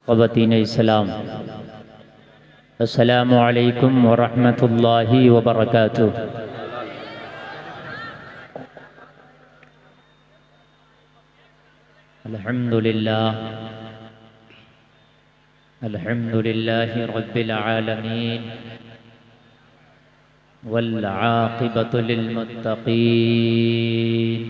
ख़वातीन इस्लाम, अस्सलामु अलैकुम व रहमतुल्लाहि व बरकातुहू। अल्हम्दुलिल्लाहि रब्बिल आलमीन वल आक़िबतु लिल मुत्तक़ीन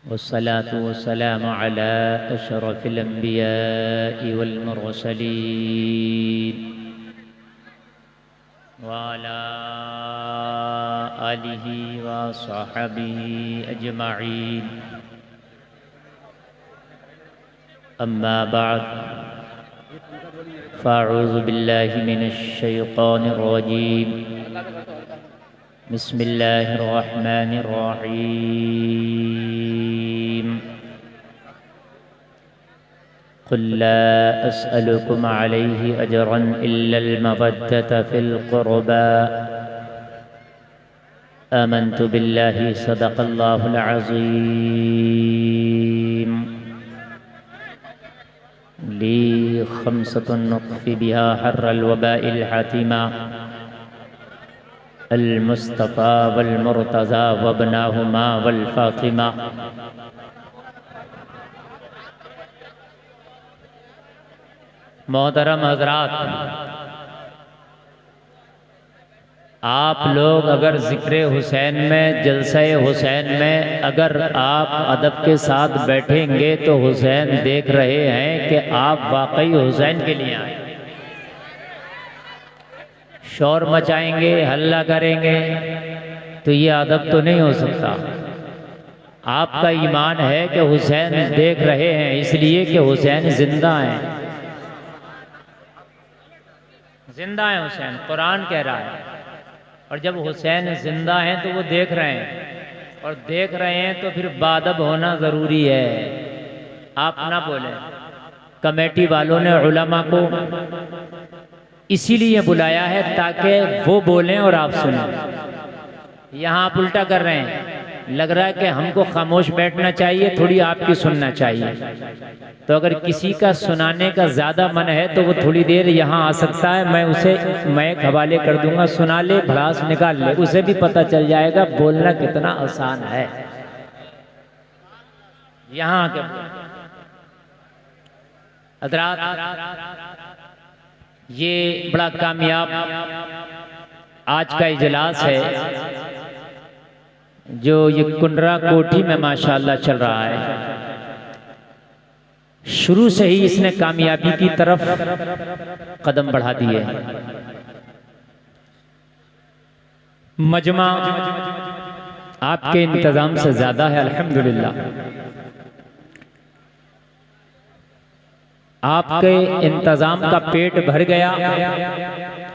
वस्सलातु वस्सलामु अला अशरफिल अंबियाइ वल मुरसलीन व अला आलिहि व सहबिहि अजमईन। अम्मा बाद, फ़अऊज़ु बिल्लाहि मिनश शैतानिर रजीम। बिस्मिल्लाहिर रहमानिर रहीम। क़ुल ला अस्अलुकुम अलैहि अजरन इल्लल मवद्दत फ़िल क़ुरबा। आमन्तु बिल्लाहि सदक़ल्लाहुल अज़ीम। ली खम्सतुन नुक़्फ़ी बिहा हर्रल वबाइल हातिमा अल मुस्तफ़ा वल मुर्तज़ा वब्नाहुमा वल फ़ातिमा। मोहतरम हज़रात, आप लोग अगर ज़िक्र हुसैन में, जलसा हुसैन में अगर आप अदब के साथ बैठेंगे तो हुसैन देख रहे हैं कि आप वाकई हुसैन के लिए आए। शोर मचाएंगे, हल्ला करेंगे तो ये अदब तो नहीं हो सकता। आपका ईमान है कि हुसैन देख रहे हैं, इसलिए कि हुसैन जिंदा हैं। जिंदा है हुसैन, कुरान कह रहा है। और जब हुसैन जिंदा हैं तो वो देख रहे हैं, और देख रहे हैं तो फिर बादब होना ज़रूरी है। आप ना बोलें। कमेटी वालों ने उलमा को इसीलिए बुलाया है ताकि वो बोलें और आप सुनें। यहाँ आप उल्टा कर रहे हैं। लग रहा है कि हमको खामोश बैठना चाहिए, थोड़ी आपकी सुनना चाहिए। तो अगर किसी का सुनाने का ज़्यादा मन है तो वो थोड़ी देर यहाँ आ सकता है, मैं एक हवाले कर दूंगा, सुना ले, भड़ास निकाल ले, उसे भी पता चल जाएगा बोलना कितना आसान है। यहाँ आके हज़रात, ये बड़ा कामयाब आज का इजलास है जो ये कुंडरा कोठी में माशाअल्लाह चल रहा है। शुरू से ही इसने कामयाबी की तरफ कदम बढ़ा दिए। मजमा आपके इंतजाम से ज्यादा है, अल्हम्दुलिल्लाह। आपके इंतजाम का पेट भर गया,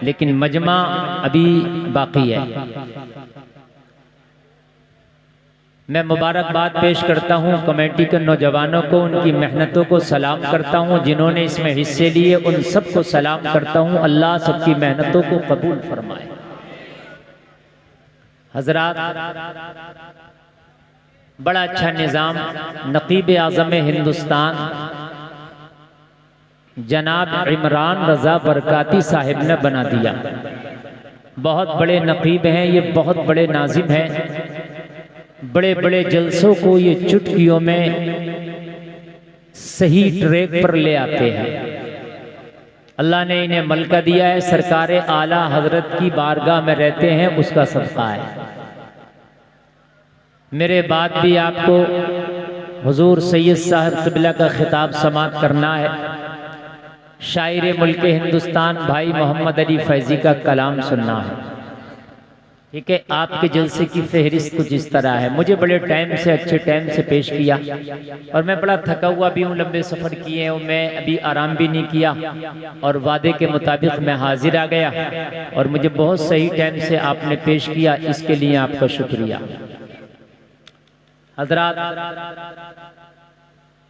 लेकिन मजमा अभी बाकी है। मैं मुबारकबाद पेश करता हूँ कमेटी के नौजवानों को, उनकी मेहनतों को सलाम करता हूँ। जिन्होंने इसमें हिस्से लिए उन सबको सलाम करता हूँ। अल्लाह सबकी मेहनतों को कबूल फरमाए। हजरात, बड़ा अच्छा निज़ाम नकीब आज़म हिंदुस्तान जनाब इमरान रज़ा बरकाती साहिब ने बना दिया। बहुत बड़े नकीब हैं ये, बहुत बड़े नाजिम हैं। बड़े बड़े जलसों को ये चुटकियों में सही ट्रैक पर ले आते हैं। अल्लाह ने इन्हें मलका दिया है, सरकार आला हजरत की बारगाह में रहते हैं, उसका सदका है। मेरे बाद भी आपको हुजूर सैयद साहब क़िबला का खिताब समाअत करना है। शायर मुल्क हिंदुस्तान भाई मोहम्मद अली फैज़ी का कलाम सुनना है। ठीक है, आपके जलसे की फहरिस्त कुछ इस तरह है। मुझे बड़े टाइम से, अच्छे टाइम से पेश किया और मैं बड़ा थका हुआ भी हूँ, लंबे सफ़र किए हैं, मैं अभी आराम भी नहीं किया और वादे के मुताबिक मैं हाजिर आ गया और मुझे बहुत सही टाइम से आपने पेश किया, इसके लिए आपका शुक्रिया। हज़रात,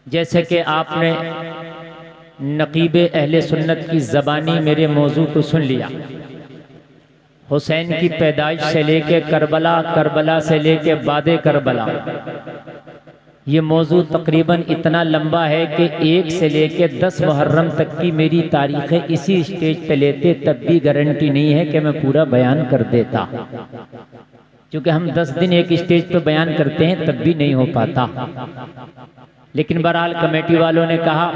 जैसे कि आपने नकीब अहले सुन्नत की ज़बानी मेरे मौजू को सुन लिया। हुसैन की पैदाइश से लेके करबला, करबला से लेके बादे करबला, ये मौजू तकरीबन इतना लंबा है कि 1 से लेके 10 मुहर्रम तक की मेरी तारीखें इसी स्टेज पे लेते, तब भी गारंटी नहीं है कि मैं पूरा बयान कर देता, क्योंकि हम 10 दिन एक स्टेज पे बयान करते हैं तब भी नहीं हो पाता। लेकिन बहरहाल कमेटी वालों ने कहा,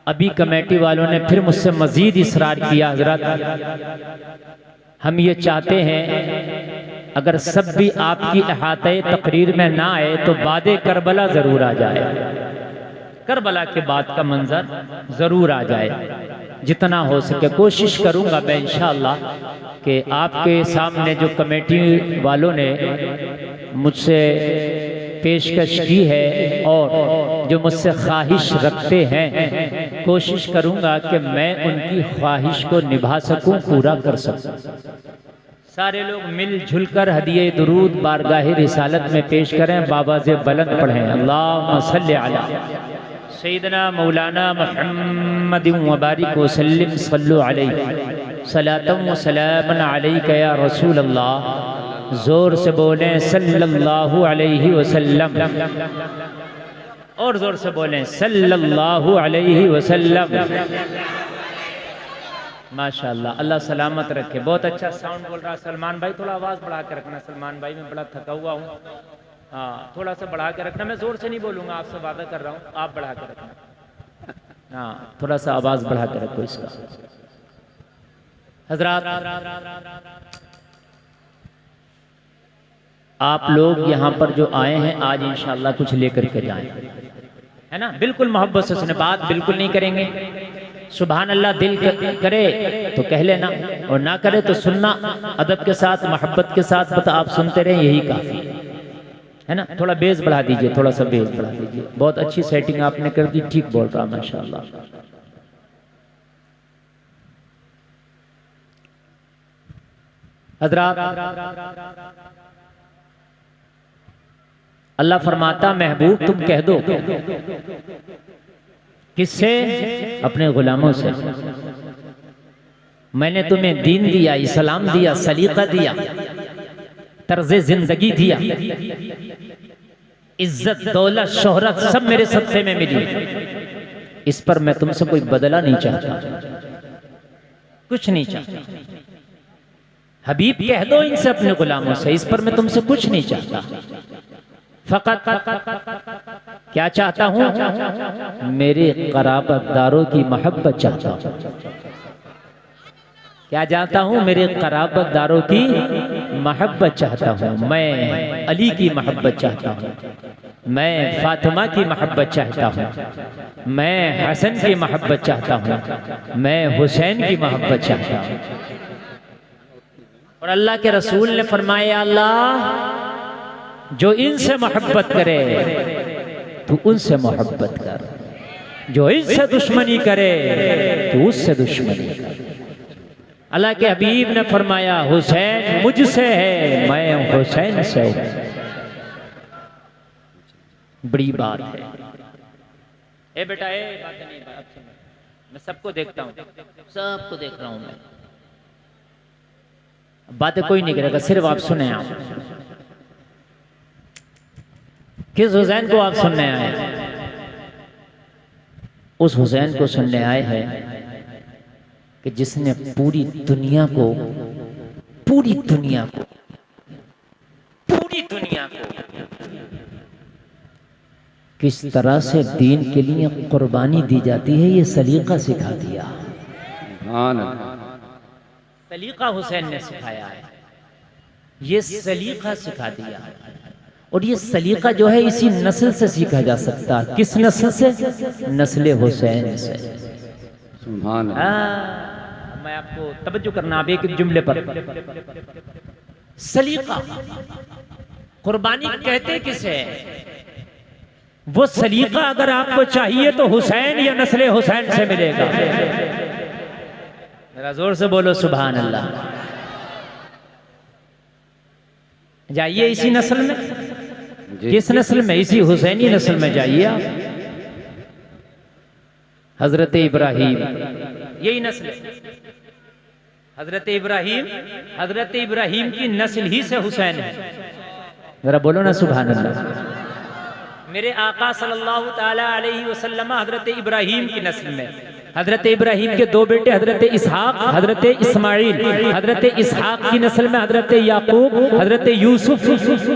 अभी कमेटी वालों ने फिर मुझसे मजीद इसरार किया, हजरत हम ये चाहते हैं अगर सब भी आपकी अहाते तकरीर में ना आए तो बादे करबला जरूर आ जाए, करबला के बाद का मंजर जरूर आ जाए। जितना हो सके कोशिश करूंगा मैं इंशाअल्लाह कि आपके सामने जो कमेटी वालों ने मुझसे पेशकश की है और जो मुझसे ख्वाहिश रखते हैं, कोशिश करूंगा कि मैं उनकी ख्वाहिश को निभा सकूं, पूरा कर सकूं। सारे लोग मिलजुल कर हदिये दुरूद बारगाह रिसालत में पेश करें, बाबा से बुलंद पढ़ें, अल्लाहुम्मा सल्ली अला सय्यदना मौलाना मुहम्मद व बारिक व सल्लिम सल्लु अलैहि सलातम व सलामन अलैका या रसूल अल्लाह। जोर से बोलें सल्लल्लाहु अलैहि वसल्लम, और जोर से बोलें सल्लल्लाहु अलैहि वसल्लम। माशाअल्लाह, अल्लाह सलामत रखे। बहुत अच्छा साउंड बोल रहा है सलमान भाई, थोड़ा आवाज़ बढ़ा के रखना। सलमान भाई मैं बड़ा थका हुआ हूँ, हाँ थोड़ा सा बढ़ा के रखना। मैं जोर से नहीं बोलूँगा, आपसे वादा कर रहा हूँ, आप बढ़ा के रखना। हाँ थोड़ा सा आवाज़ बढ़ा के रखो इसका। हजरात, आप लोग यहाँ पर जो आए हैं आज इंशाअल्लाह कुछ लेकर के जाएं, है ना? बिल्कुल मोहब्बत से सुने, बात बिल्कुल नहीं करेंगे। सुभान अल्लाह दिल करे तो कह लेना, और ना करे तो सुनना अदब के साथ, मोहब्बत के साथ। बता आप सुनते रहे, यही काफी है ना? थोड़ा बेस बढ़ा दीजिए, थोड़ा सा बेस बढ़ा दीजिए। बहुत अच्छी सेटिंग आपने कर दी, ठीक बोल रहा माशाअल्लाह। हज़रात, अल्लाह फरमाता महबूब तुम कह दो, किससे? अपने गुलामों से। मैंने तुम्हें दीन दिया, इस्लाम दिया, सलीका दिया, तर्ज़े जिंदगी दिया, इज्जत दौलत शोहरत सब मेरे सदक़े में मिली। इस पर मैं तुमसे कोई बदला नहीं चाहता, कुछ नहीं चाहता। हबीब कह दो इनसे, अपने गुलामों से, इस पर मैं तुमसे कुछ नहीं चाहता। फकत क्या चाहता हूं? मेरे क़राबतदारों की मोहब्बत चाहता हूं। क्या चाहता हूं? मेरे क़राबतदारों की मोहब्बत चाहता हूं। मैं अली की मोहब्बत चाहता हूं, मैं फातिमा की मोहब्बत चाहता हूं, मैं हसन की मोहब्बत चाहता हूं, मैं हुसैन की मोहब्बत चाहता हूं। और अल्लाह के रसूल ने फरमाया, अल्लाह जो इनसे मोहब्बत करे तो उनसे मोहब्बत कर, जो इनसे दुश्मनी करे तो उससे दुश्मनी कर। अल्लाह के हबीब ने फरमाया, हुसैन मुझसे है, मैं हुसैन से हूं। बड़ी बात है। ए बेटा, ए बात नहीं, मैं सबको देखता हूं, सबको देख रहा हूं मैं। बातें कोई नहीं करेगा, सिर्फ आप सुने। आप किस हुसैन को आप सुनने आए? उस हुसैन को सुनने आए हैं कि जिसने पूरी दुनिया को किस तरह से दीन के लिए कुर्बानी दी जाती है, ये सलीका सिखा दिया। सलीका हुसैन ने सिखाया है, ये सलीका सिखा दिया। और ये सलीका जो है इसी नस्ल से सीखा जा सकता है। किस नस्ल से? नस्ल हुसैन से। सुभान अल्लाह। मैं आपको तवज्जो करना अब एक एक जुमले पर। सलीका, कुर्बानी कहते किसे? वो सलीका अगर आपको चाहिए तो हुसैन या नस्ल हुसैन से मिलेगा। जरा जोर से बोलो सुभान अल्लाह। जाइए इसी नस्ल में, किस नस्ल में? इसी हुसैनी नस्ल में जाइए आप। हजरत इब्राहिम, यही नस्ल है। हजरत इब्राहिम की नस्ल ही से हुसैन है। जरा बोलो ना सुभान अल्लाह। मेरे आका सल्लल्लाहु ताला अलैहि वसल्लम हजरत इब्राहीम की नस्ल में, हजरत इब्राहीम के दो बेटे हजरत इसहाक, हजरत इस्माइल, हजरत इसहाक की नस्ल में हजरत याकूब, हजरत यूसुफ,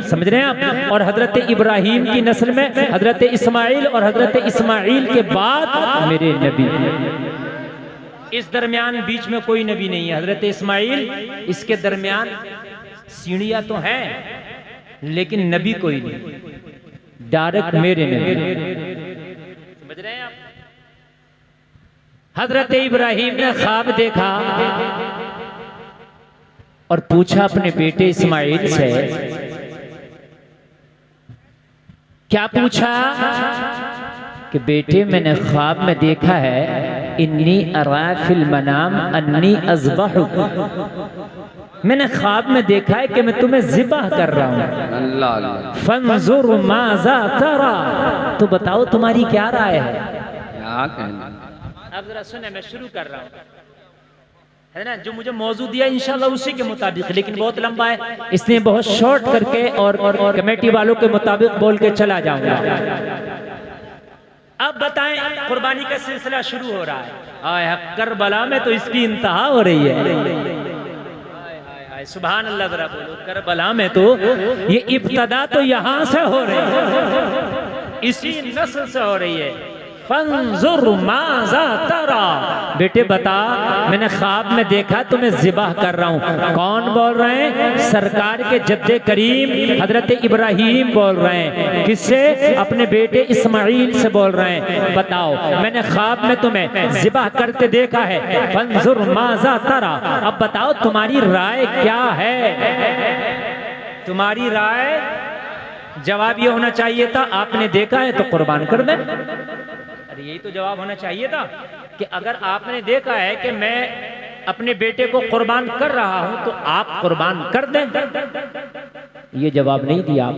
समझ रहे हैं आप, और हजरत इब्राहीम की नस्ल में हजरत इस्माइल, और हजरत इस्माइल के बाद मेरे नबी। इस दरमियान बीच में कोई नबी नहीं है। हजरत इस्माइल, इसके दरमियान सीढ़ियां तो हैं लेकिन नबी कोई नहीं, डायरेक्ट मेरे नबी। समझ रहे हैं आप? हजरत इब्राहीम ने ख्वाब देखा और पूछा अपने बेटे इस्माइल से, क्या पूछा कि बेटे मैंने ख्वाब में देखा है इन्नी अरा फिल मनाम अन्नी अज़बहु, मैंने ख्वाब में देखा है कि मैं तुम्हें ज़िबह कर रहा हूँ। अल्लाह फंजुर माज़ा तरा, तो बताओ तुम्हारी क्या राय है। क्या कहना। अब जरा सुने, मैं शुरू कर रहा हूँ, है ना, जो मुझे मौजूद दिया इंशाल्लाह उसी के मुताबिक, लेकिन बहुत लंबा है इसलिए बहुत शॉर्ट करके और कमेटी वालों के मुताबिक बोल के चला जाऊंगा। अब बताएं, कुर्बानी का सिलसिला शुरू हो रहा है। आय करबला में तो इसकी इंतहा हो रही है। सुभान अल्लाह, जरा बोलो। करबला में तो ये इब्तदा तो यहां से हो रही है, इसी नस्ल से हो रही है। फंजुर माज़ा तरा, बेटे बता, मैंने ख्वाब में देखा तुम्हें ज़िबाह कर रहा हूँ। कौन बोल रहे हैं? सरकार के जद्दे करीम हजरत इब्राहीम बोल रहे हैं। किससे? अपने बेटे इस्माइल से बोल रहे हैं। बताओ, मैंने ख्वाब में तुम्हें ज़िबाह करते देखा है। फंजुर माज़ा तरा, अब बताओ तुम्हारी राय क्या है? तुम्हारी राय, जवाब ये होना चाहिए था आपने देखा है तो कुर्बान कर दे। अरे यही तो जवाब होना चाहिए था कि अगर आपने देखा है कि मैं अपने बेटे को कुर्बान कर रहा हूं तो आप कुर्बान कर दें। ये जवाब नहीं दिया आप,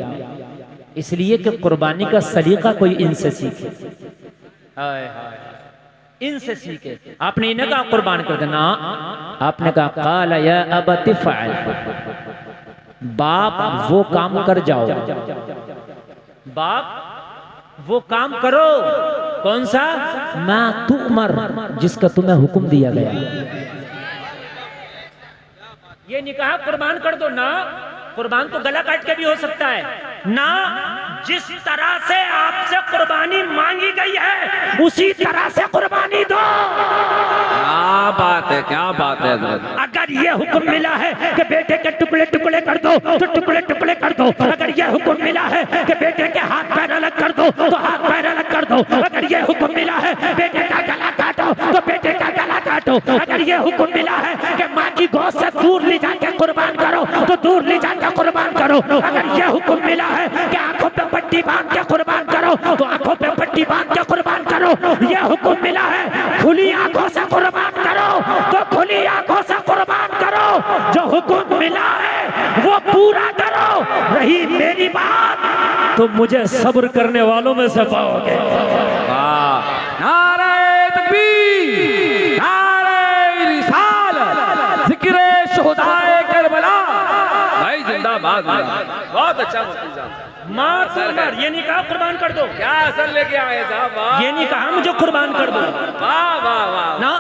इसलिए कि कुर्बानी का सलीका कोई इनसे सीखे। हाय हाय, इनसे सीखे। आपने इन्हें कहा कुर्बान कर देना, आपने कहा काला या अबति फ़अल, बाप वो काम कर जाओ, बाप वो काम करो। कौन सा? मा तुअमर, जिसका तुम्हें हुक्म दिया गया। ये नहीं कहा कुर्बान कर दो ना, कुर्बान तो गला काट के भी हो सकता है ना। जिस तरह से आपसे कुर्बानी मांगी गई है उसी तरह से कुर्बानी दो। क्या बात है, क्या बात है। अगर ये हुक्म मिला है कि बेटे के टुकड़े टुकड़े कर दो तो टुकड़े टुकड़े कर दो। अगर ये हुक्म मिला है कि बेटे के हाथ पैर अलग कर दो तो हाथ पैर अलग कर दो। अगर ये हुक्म मिला है बेटे का गला काटो तो बेटे का गला काटो। अगर ये हुक्म मिला है कि माँ की गोद से दूर ले जाके कुर्बान करो तो दूर ले जाकर कुर्बान करो। अगर ये हुक्म मिला है कि आंखों पे पट्टी बांध के कुर्बान करो तो आंखों पे पट्टी बांध के कुर्बान करो। ये हुक्म मिला है खुली आंखों से कुर्बान करो तो खुली आंखों से कुर्बान करो। जो हुक्म मिला है वो पूरा करो। रही मेरी बात तो मुझे सब्र करने वालों में से पाओगे। नारे तकबीर, नारे रिसालत, ज़िक्रे शुहदाए करबला। भाई जिंदाबाद, बहुत अच्छा मुफ्ती साहब। माँ तुअमर, ये नहीं कहा कुर्बान कर दो। क्या असर लेके आए साहब, ये नहीं कहा मुझे कुर्बान कर दो। वाह वाह वाह ना,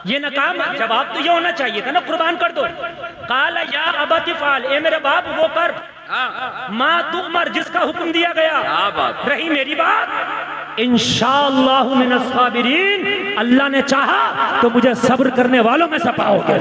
ये न कहा। जवाब तो ये होना चाहिए था ना, कुर्बान कर दो। काला या अबति फ़अल, ए मेरे बाप वो कर। माँ तुअमर, जिसका हुक्म दिया गया। क्या बात। रही मेरी बात, इंशाअल्लाहु मिनस साबिरीन, अल्लाह ने चाहा तो मुझे सब्र करने वालों में से पाओगे।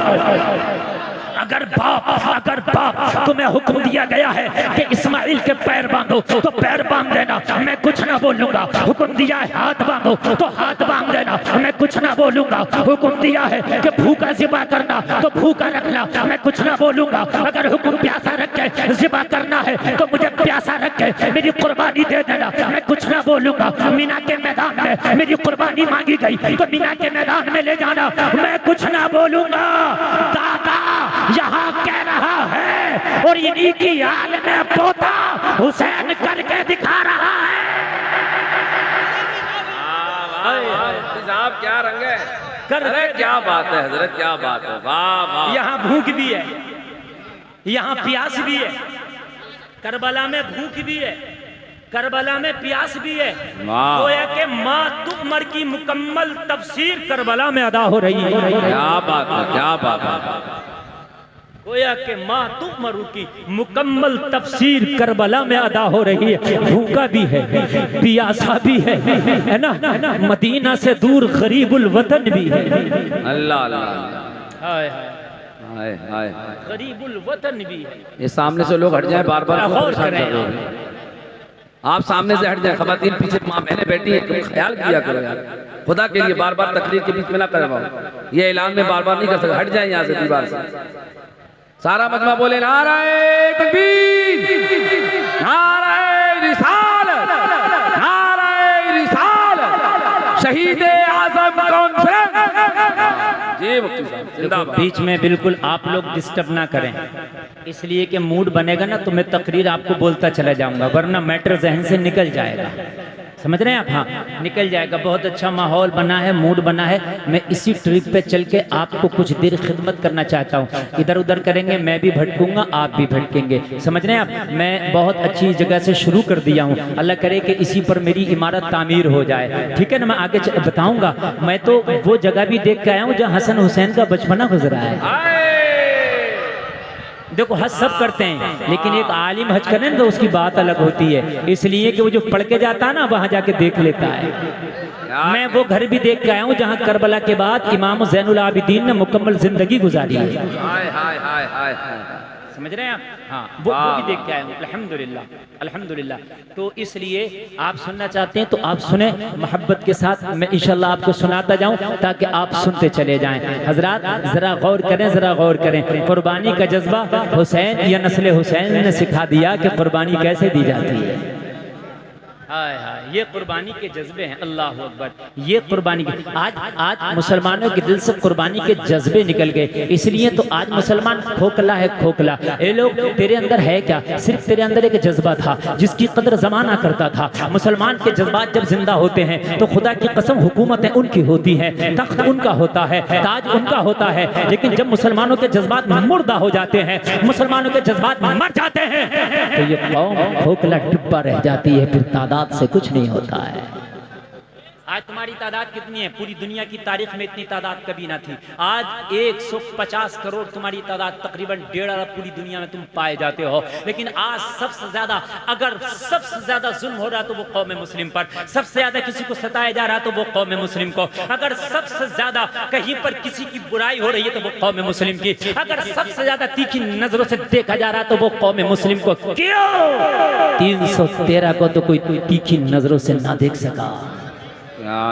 अगर बाप तुम्हें हुक्म दिया गया है कि इस्माइल के पैर बांधो तो पैर बांध देना, मैं कुछ ना बोलूंगा। हुक्म दिया है हाथ बांधो तो हाथ बांध देना, मैं कुछ ना बोलूंगा। हुक्म दिया है कि भूखा ज़िबा करना तो भूखा रखना, मैं कुछ ना बोलूंगा। अगर हुक्म प्यासा रख के ज़िबा करना है तो मुझे प्यासा रख के मेरी कुर्बानी दे देना, मैं कुछ ना बोलूंगा। मीना के मैदान में मेरी कुर्बानी मांगी गई तो मीना के मैदान में ले जाना, मैं कुछ ना बोलूंगा। दादा यहाँ कह रहा है और इन्हीं की हाल में पोता हुसैन करके दिखा रहा है। साहब क्या रंग है, अरे क्या बात है हजरत, क्या बात है। वाह वाह। यहाँ भूख भी है, यहाँ प्यास भी है, करबला में भूख भी है, करबला में प्यास भी है। वाह। गोया के माँ तुमर की मुकम्मल तफसीर करबला में अदा हो रही है। क्या बात है, क्या बात है। गोया के माँ तुमर की मुकम्मल तफसीर करबला में अदा हो रही है। भूखा भी है, प्यासा भी है ना, मदीना से दूर गरीबुल वतन भी है। अल्लाह अल्लाह, हाय हाय हाय, गरीबुल वतन भी है। ये सामने से लोग हट जाए, बार बार गौर करें। आप सामने से हट जाए, खवातीन पीछे माँ बहने बैठी है, तुम ख्याल किया करो यार, खुदा के लिए बार बार तकरीर के बीच में ना करवाओ। ये ऐलान में बार बार नहीं कर सकते, हट जाए यहाँ से दीवार से। सारा मजमा बोले नाराए तकबीर, नाराए रिसालत, नाराए रिसालत, शहीद आज़म कॉन्फ्रेंस। जी मुफ्ती साहब जिंदाबाद। बीच में बिल्कुल आप लोग डिस्टर्ब ना करें, इसलिए कि मूड बनेगा ना तो मैं तकरीर आपको बोलता चला जाऊंगा, वरना मैटर जहन से निकल जाएगा। समझ रहे हैं आप? हाँ, निकल जाएगा। बहुत अच्छा माहौल बना है, मूड बना है। मैं इसी ट्रिप पे चल के आपको कुछ देर खिदमत करना चाहता हूँ। इधर उधर करेंगे, मैं भी भटकूंगा, आप भी भटकेंगे। समझ रहे हैं आप? मैं बहुत अच्छी जगह से शुरू कर दिया हूँ, अल्लाह करे कि इसी पर मेरी इमारत तामीर हो जाए। ठीक है ना? मैं आगे बताऊंगा। मैं तो वो जगह भी देख के आया हूँ जहाँ हसन हुसैन का बचपना गुजरा है। देखो, हज सब करते हैं, लेकिन एक आलिम हज करे ना तो उसकी बात अलग होती है, इसलिए कि वो जो पढ़ के जाता है ना वहां जाके देख लेता है। मैं वो घर भी देख के आया हूँ जहाँ करबला के बाद इमाम ज़ैनुल आबिदीन ने मुकम्मल जिंदगी गुजारी है। हाय हाय हाय हाय हाय। समझ रहे हैं आप? हाँ, वो भी देख के आए हूँ। अल्हम्दुलिल्लाह, अल्हम्दुलिल्लाह। तो इसलिए आप सुनना चाहते हैं तो आप सुने मोहब्बत के साथ, मैं इंशाल्लाह आपको सुनाता जाऊं ताकि आप सुनते चले जाएं। हजरात जरा गौर करें, जरा गौर करें। कुर्बानी का जज्बा हुसैन या नस्ल हुसैन ने सिखा दिया कि कुर्बानी कैसे दी जाती है। हाय हाय, ये कुर्बानी के जज्बे हैं। अल्लाह अकबर। ये कुर्बानी के आज मुसलमानों के दिल से कुर्बानी के जज्बे निकल गए, इसलिए तो आज मुसलमान खोखला है, खोखला। ये लोग, तेरे अंदर है क्या? सिर्फ तेरे अंदर एक जज्बा था जिसकी कदर जमाना करता था। मुसलमान के जज्बात जब जिंदा होते हैं तो खुदा की कसम हुकूमतें उनकी होती है, तख्त उनका होता है, ताज उनका होता है। लेकिन जब मुसलमानों के जज्बात मुर्दा हो जाते हैं, मुसलमानों के जज्बात मर जाते हैं, तो ये कौम खोखला डिब्बा रह जाती है, फिर तादाद से कुछ नहीं होता है। आज तुम्हारी तादाद कितनी है? पूरी दुनिया की तारीख में इतनी तादाद कभी ना थी। आज 150 करोड़ तुम्हारी तादाद, तकरीबन 1.5 अरब पूरी दुनिया में तुम पाए जाते हो। लेकिन आज सबसे ज्यादा, अगर सबसे ज्यादा जुल्म हो रहा तो वो कौम मुस्लिम पर, सबसे ज्यादा किसी को सताया जा रहा तो वो कौम मुस्लिम को, अगर सबसे ज्यादा कहीं पर किसी की बुराई हो रही है तो वो कौम मुस्लिम की, अगर सबसे ज्यादा तीखी नजरों से देखा जा रहा तो वो कौम मुस्लिम को। क्यों? 313 को तो कोई तीखी नजरों से ना देख सका। क्या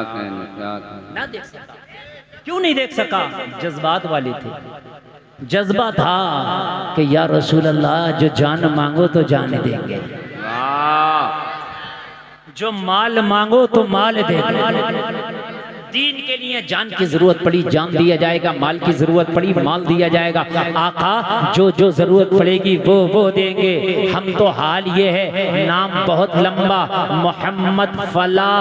ना देख सका। क्यों नहीं देख सका? जज्बात वाले थे। जज्बा था कि या रसूल अल्लाह, जो जान मांगो तो जान देंगे, जो माल मांगो तो माल देंगे। दीन के लिए जान की जरूरत पड़ी जान दिया जाएगा, माल की जरूरत पड़ी माल दिया जाएगा। आका जो जो जरूरत पड़ेगी वो देंगे। हम तो हाल ये है, नाम बहुत लंबा, मोहम्मद फला,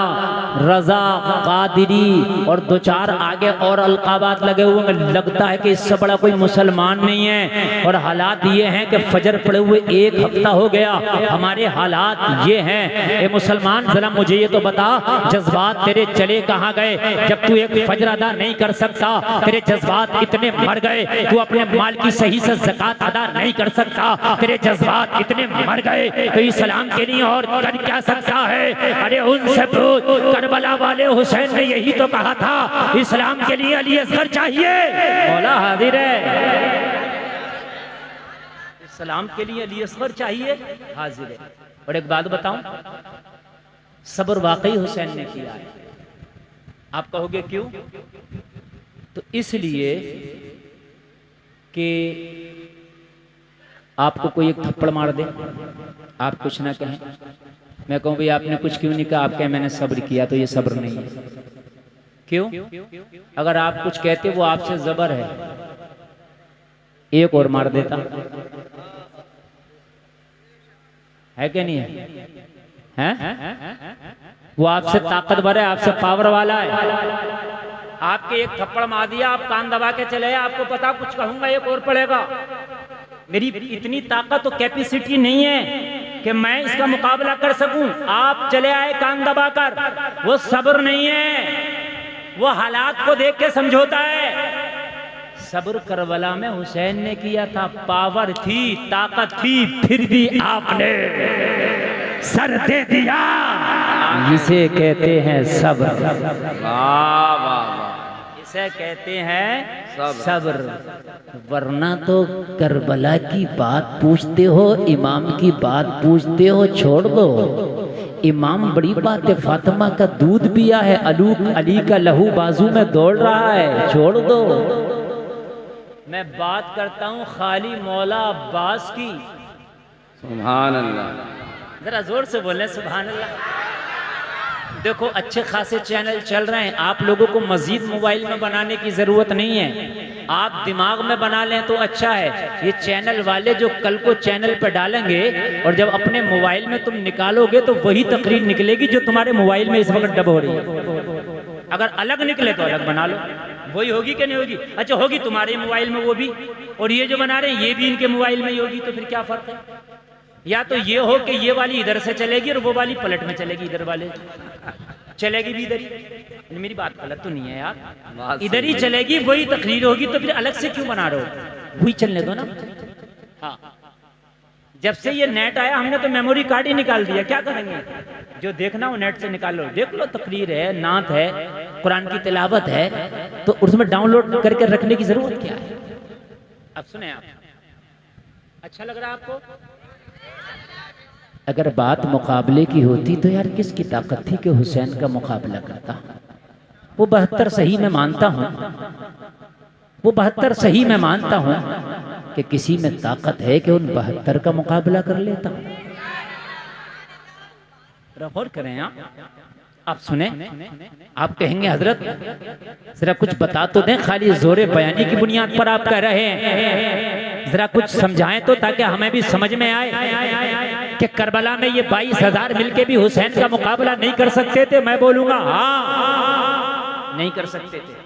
रजा, कादिरी और 2-4 आगे और अलकाबात लगे हुए। लगता है कि इससे बड़ा कोई मुसलमान नहीं है। और हालात ये हैं कि फजर पड़े हुए 1 हफ्ता हो गया। हमारे हालात ये हैं। ए मुसलमान, जरा मुझे ये तो बता, जज्बात तेरे चले कहाँ गए? जब तू एक फजर अदा नहीं कर सकता, तेरे जज्बात इतने मर गए, तू अपने माल की सही से ज़कात अदा नहीं कर सकता, तेरे जज्बात इतने मर गए, तो इस्लाम के लिए और कर क्या सकता है? अरे उनसे पूछ, करबला वाले हुसैन ने यही तो कहा था, इस्लाम के लिए अली असगर चाहिए। मौला हाजिर है। इस्लाम के लिए अली असगर चाहिए, हाजिर है। और एक बात बताऊं, सब्र वाकई हुसैन ने किया है। आप कहोगे क्यों? तो इसलिए कि आपको कोई एक थप्पड़ मार दे, आप कुछ ना कहें, मैं कहूं भाई आपने कुछ क्यों नहीं कहा, आप कहें मैंने सब्र किया, तो ये सब्र नहीं है। क्यों? अगर आप कुछ कहते वो आपसे जबर है, एक और मार देता, है क्या नहीं है? वो आपसे ताकतवर है, आपसे पावर वाला है। आपके एक थप्पड़ मार दिया, आप कान दबा के चले, आपको पता कुछ कहूंगा एक और पड़ेगा। मेरी इतनी ताकत तो कैपेसिटी नहीं है कि मैं इसका मुकाबला कर सकूं। आप चले आए कान दबाकर, वो सब्र नहीं है, वो हालात को देख के समझौता है। सब्र करबला में हुसैन ने किया था, पावर थी, ताकत थी, फिर भी आपने सर दे दिया। इसे कहते हैं सब्र। वाह वाह वाह, इसे कहते हैं सब्र। वरना तो करबला की बात पूछते हो, इमाम की बात पूछते हो, छोड़ दो। इमाम बड़ी बात है, फातिमा का दूध पिया है, अली का लहू बाजू में दौड़ रहा है, छोड़ दो। मैं बात करता हूँ खाली मौला अब्बास की। सुभान अल्लाह, जरा जोर से बोलें सुभान अल्लाह। देखो अच्छे खासे चैनल चल रहे हैं, आप लोगों को मजीद मोबाइल में बनाने की जरूरत नहीं है, आप दिमाग में बना लें तो अच्छा है। ये चैनल वाले जो कल को चैनल पर डालेंगे और जब अपने मोबाइल में तुम निकालोगे तो वही तकरीर निकलेगी जो तुम्हारे मोबाइल में इस वक्त डब हो रही है। अगर अलग निकले तो अलग बना लो, वही होगी कि नहीं होगी? अच्छा होगी तुम्हारे मोबाइल में वो भी, और ये जो बना रहे हैं ये भी इनके मोबाइल में ही होगी, तो फिर क्या फर्क है? या तो ये हो कि ये वाली इधर से चलेगी और वो वाली पलट में चलेगी, इधर वाले चलेगी भी इधर ही। मेरी बात गलत तो नहीं है यार, इधर ही चलेगी, वही तकरीर होगी, तो फिर अलग से क्यों बना रहे हो? वही चलने दो ना। हाँ, जब से ये नेट आया हमने तो मेमोरी कार्ड ही निकाल दिया, क्या करेंगे? जो देखना हो नेट से निकाल लो, देख लो, तकरीर है, नात है, कुरान की तिलावत है, तो उसमें डाउनलोड करके रखने की जरूरत क्या है? अब सुने आप, अच्छा लग रहा है आपको? अगर बात मुकाबले की होती तो यार किसकी ताकत थी कि हुसैन का मुकाबला करता? वो 72 सही मैं मानता हूँ, वो 72 सही मैं मानता हूँ कि किसी में ताकत है कि उन 72 का मुकाबला कर लेता। गौर करें आप सुने, आप कहेंगे हजरत जरा कुछ बता तो दें, खाली जोरे बयानी की बुनियाद पर आप कह रहे हैं, जरा कुछ समझाएं तो ताकि हमें भी समझ में आए कि करबला में ये 22,000 मिलके भी हुसैन का मुकाबला नहीं कर सकते थे। मैं बोलूंगा हाँ, नहीं कर सकते थे।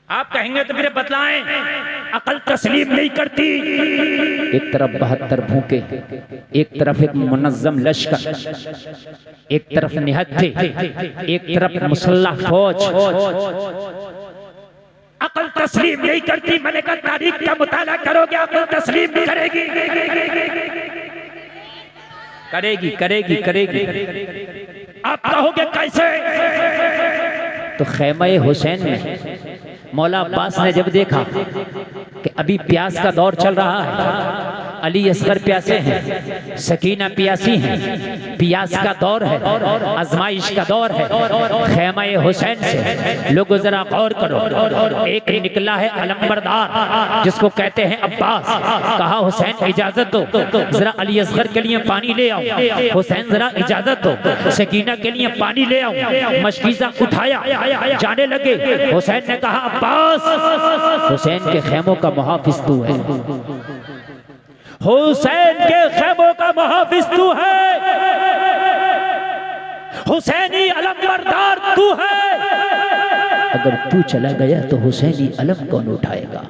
आप कहेंगे तो फिर बतलाएं, अकल तस्लीम नहीं करती। एक तरफ 72 भूखे, एक तरफ एक मुनज्जम लश्कर, एक तरफ निहत्थे, एक तरफ मुसल्लह फौज, अकल तस्लीम नहीं करती। मैंने कहा तारीख का मुताला करोगे, अकल तस्लीम नहीं करेगी, करेगी करेगी करेगी। आप कहोगे कैसे? तो खैमा हुसैन में मौला अब्बास ने जब देखा कि अभी प्यास का दौर चल रहा है, अली असगर प्यासे हैं, सकीना प्यासी हैं, प्यास का दौर है, आजमाइश का दौर है, खैमा हुसैन से लोगों जरा गौर करो। एक निकला है अलंबरदार जिसको कहते हैं अब्बास, कहा हुसैन इजाजत दो, जरा अली असगर के लिए पानी ले आओ। हुसैन जरा इजाजत दो, सकीना के लिए पानी ले आओ। मशकीज़ा उठाया, जाने लगे। हुसैन ने कहा अब्बास, हुसैन के खेमों का मुहाफिज तू है, हुसैन के खेमों का मुहाफिज तू है, हुसैनी अलंबरदार तू है। अगर तू चला गया तो हुसैनी अलम कौन उठाएगा?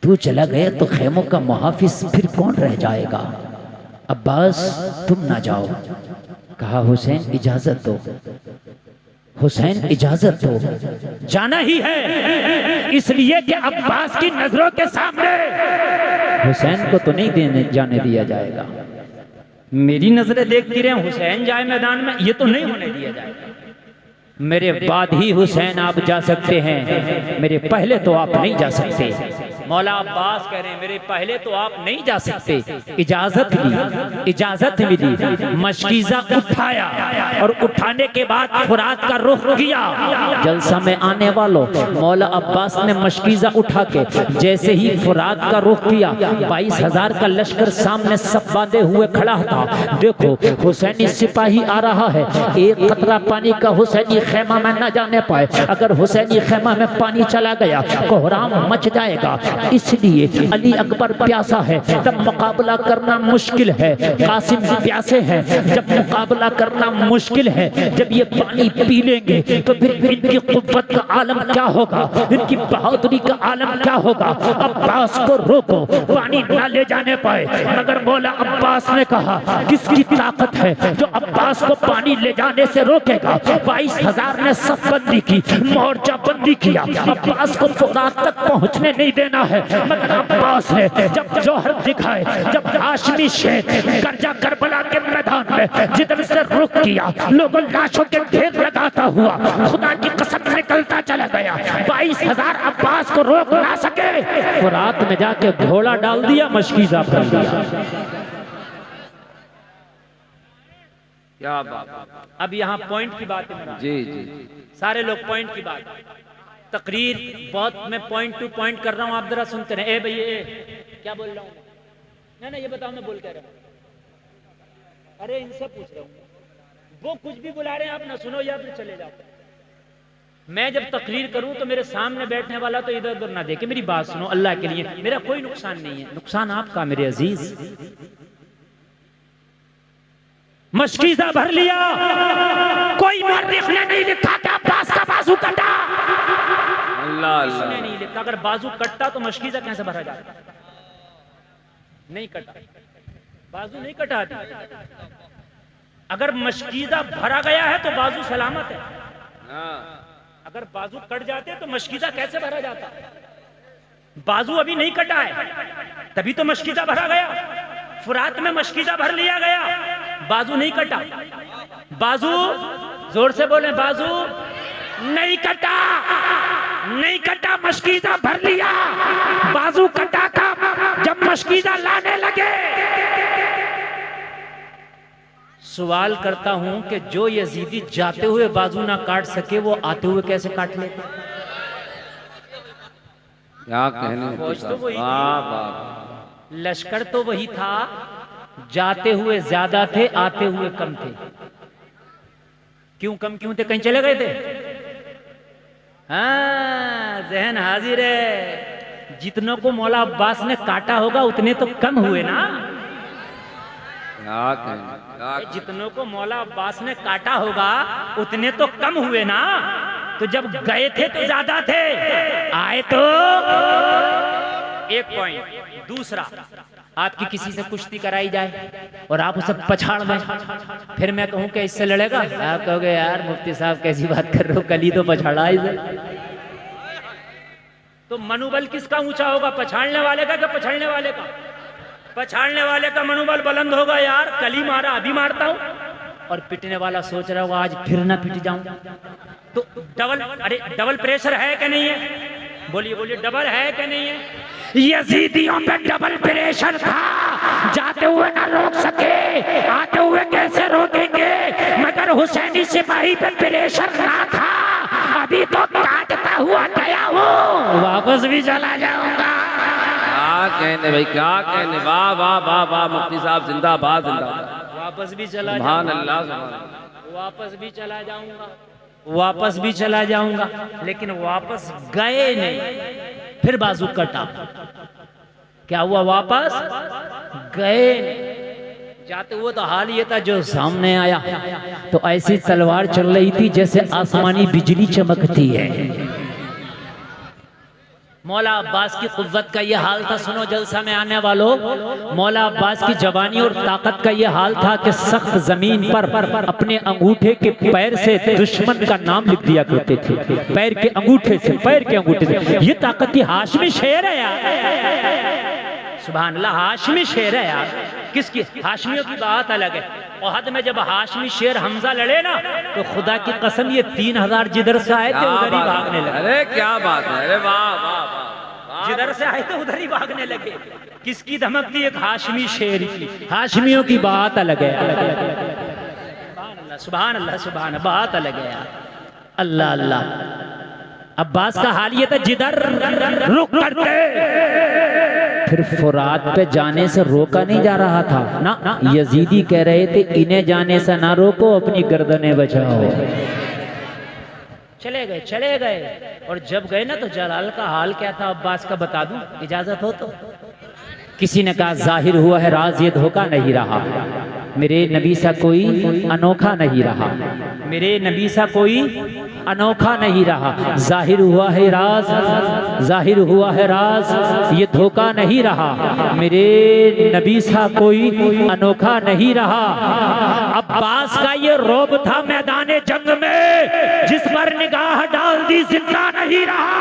तू चला गया तो खेमों का मुहाफिज फिर कौन रह जाएगा? अब्बास तुम ना जाओ। कहा हुसैन इजाजत दो, हुसैन इजाजत दो, जाना ही है, इसलिए कि अब्बास की नजरों के सामने हुसैन को तो नहीं जाने दिया जाएगा। मेरी नजरें देखती रहे हुसैन जाए मैदान में, ये तो नहीं होने दिया जाएगा। मेरे बाद ही हुसैन आप जा सकते हैं, मेरे पहले तो आप नहीं जा सकते। मौला अब्बास कह रहे हैं मेरे पहले तो आप नहीं जा सकते। इजाजत ली, इजाजत मिली, मशकीज़ा उठाया और उठाने के बाद फुरात का रुख किया। जलसा में आने वालों, मौला अब्बास ने मशकीज़ा उठा के जैसे ही फुरात का रुख किया, 22,000 का लश्कर सामने सब बांधे हुए खड़ा था। देखो हुसैनी सिपाही आ रहा है, एक कतरा पानी का हुसैनी खेमा में न जाने पाए। अगर हुसैनी खेमा में पानी चला गया कोहराम मच जाएगा। है, इसलिए अली अकबर प्यासा है तब मुकाबला करना मुश्किल है। कासिम भी प्यासे हैं जब मुकाबला करना मुश्किल है। जब ये पानी पी लेंगे तो फिर इनकी कुव्वत का आलम क्या होगा, इनकी बहादुरी का आलम क्या होगा। अब्बास को रोको, पानी ना ले जाने पाए, मगर मौला अब्बास ने कहा किसकी ताकत है जो अब्बास को पानी ले जाने से रोकेगा। 22,000 ने सफबंदी की, मोर्चा बंदी किया, अब्बास को फुरात तक पहुंचने नहीं देना है। मगर अब्बास ने जब जौहर दिखाए, जब हाशमी शेख करजा करबला के मैदान में जिधर से रुख किया, लोगों लाशों के ढेर लगाता हुआ खुदा की कसम निकलता चला गया। 22,000 अब्बास को रोक ना सके। फुरात में जाके घोड़ा डाल दिया, मशकीज़ा भर दिया। क्या बात। अब यहाँ पॉइंट की बात है जी जी, सारे लोग पॉइंट की बात। तकरीर बहुत मैं पॉइंट टू पॉइंट कर रहा हूँ, आप जरा सुनते रहे। ए भैया क्या बोल रहा हूँ ना, ये बताओ मैं बोल क्या रहा हूँ। अरे इनसे पूछ रहा हूँ, वो कुछ भी बुला रहे हैं, आप ना सुनो या फिर चले जाओ। मैं जब तकरीर करूं तो मेरे सामने बैठने वाला तो इधर उधर ना देखे, मेरी बात सुनो अल्लाह के लिए। मेरा कोई नुकसान नहीं है, नुकसान आपका मेरे अजीज। मशकीज़ा भर लिया, कोई मौर्रिख ने नहीं लिखा कि अब्बास का बाजू कटा। अल्लाह अल्लाह ने नहीं लिखा। अगर बाजू कटता तो मशकीज़ा कैसे भरा जाता? नहीं कटा, बाजू नहीं कटा। अगर मशकीज़ा भरा गया है तो बाजू सलामत है। अगर बाजू कट जाते तो मशकीज़ा कैसे भरा जाता? बाजू अभी नहीं कटा है, तभी तो मशकीज़ा भरा गया। फुरात में मशकीज़ा भर लिया गया, बाजू नहीं कटा। बाजू जोर से बोले, बाजू नहीं कटा, नहीं कटा, मशकीज़ा भर लिया। बाजू कटा था जब मशकीज़ा लाने लगे। सवाल करता हूं कि जो यजीदी जाते हुए बाजू ना काट सके वो आते हुए कैसे काट ले? क्या कहने। लश्कर तो वही था, जाते हुए ज्यादा थे, आते हुए कम थे। क्यों कम क्यों थे? कहीं चले गए थे? हाँ, जहन हाजिर है। जितनों को मौला अब्बास ने काटा होगा उतने तो कम हुए ना। जितनों को मौला अब्बास ने काटा होगा उतने तो कम हुए ना। तो जब गए थे तो ज्यादा थे, आए तो एक पॉइंट। दूसरा, आपकी किसी से कुश्ती कराई जाए और आप उसे पछाड़ दें, फिर मैं कहूं कि इससे लड़ेगा? आप कहोगे यार मुफ्ती साहब कैसी बात कर रहे हो, कल ही तो पछाड़ा इसे। तो मनोबल किसका ऊंचा होगा, पछाड़ने वाले का कि पछाड़ने वाले का? पछाड़ने वाले का मनोबल बुलंद होगा, यार कल ही मारा अभी मारता हूं। और पिटने वाला सोच रहा होगा आज फिर ना पिट जाऊं। तो डबल प्रेशर है कि नहीं है? बोलिए बोलिए, डबल है कि नहीं है? यजीदियों पे डबल प्रेशर था, जाते हुए ना रोक सके, आते हुए कैसे रोकेंगे? मगर हुसैनी सिपाही पे प्रेशर ना था। अभी तो काटता हुआ गया हूँ, वापस भी चला जाऊंगा। क्या कहने भाई, क्या कहने। वाह वाह वाह वाह, मुफ्ती साहब जिंदाबाद जिंदाबाद। वापस भी चला सुभान अल्लाह, वापस भी चला जाऊंगा, वापस भी चला जाऊंगा। लेकिन वापस गए नहीं, फिर बाजू कटा। क्या हुआ? वापस गए नहीं। जाते हुए तो हाल ये था जो सामने आया तो ऐसी तलवार चल रही थी जैसे आसमानी बिजली चमकती है। मौला अब्बास की कुव्वत का ये हाल था। सुनो जलसा में आने वालों, मौला अब्बास की जवानी और ताकत का ये हाल था कि सख्त जमीन पर अपने अंगूठे के पैर से दुश्मन का नाम लिख दिया करते थे। पैर के अंगूठे से, पैर के अंगूठे से। ये ताकत थी। हाशमी शेर है यार, सुभान अल्लाह, हाशमी शेर है यार। किसकी? हाशमियों की बात अलग है। ओहद में जब हाशमी शेर हमजा लड़े ना तो खुदा की कसम ये 3000 जिधर से आए थे उधर ही भागने लगे। अरे क्या बात है, अरे वाह वाह, जिधर से आए थे उधर ही भागने लगे। किसकी धमक थी? एक हाशमी शेर की। हाशमियों की बात अलग है। सुभान अल्लाह, सुभान अल्लाह, बात अलग है यार। अल्लाह अल्लाह। अब्बास का हाल ये था जिधर रुक करते, फिर फुरात पे जाने से रोका नहीं जा रहा था ना। यजीदी कह रहे थे इन्हें जाने से ना रोको, अपनी गर्दनें बचाओ। चले गए, चले गए। और जब गए ना तो जलाल का हाल क्या था अब्बास का बता दूं, इजाजत हो तो। किसी ने कहा जाहिर हुआ है राज ये धोखा नहीं रहा, मेरे नबी सा कोई अनोखा नहीं रहा, मेरे नबी सा कोई अनोखा नहीं रहा। जाहिर हुआ है राज, जाहिर हुआ है राज ये धोखा नहीं रहा, मेरे नबी सा कोई अनोखा नहीं रहा। अब्बास का ये रौब था मैदाने जंग में, जिस पर निगाह डाल दी जिंदा नहीं रहा।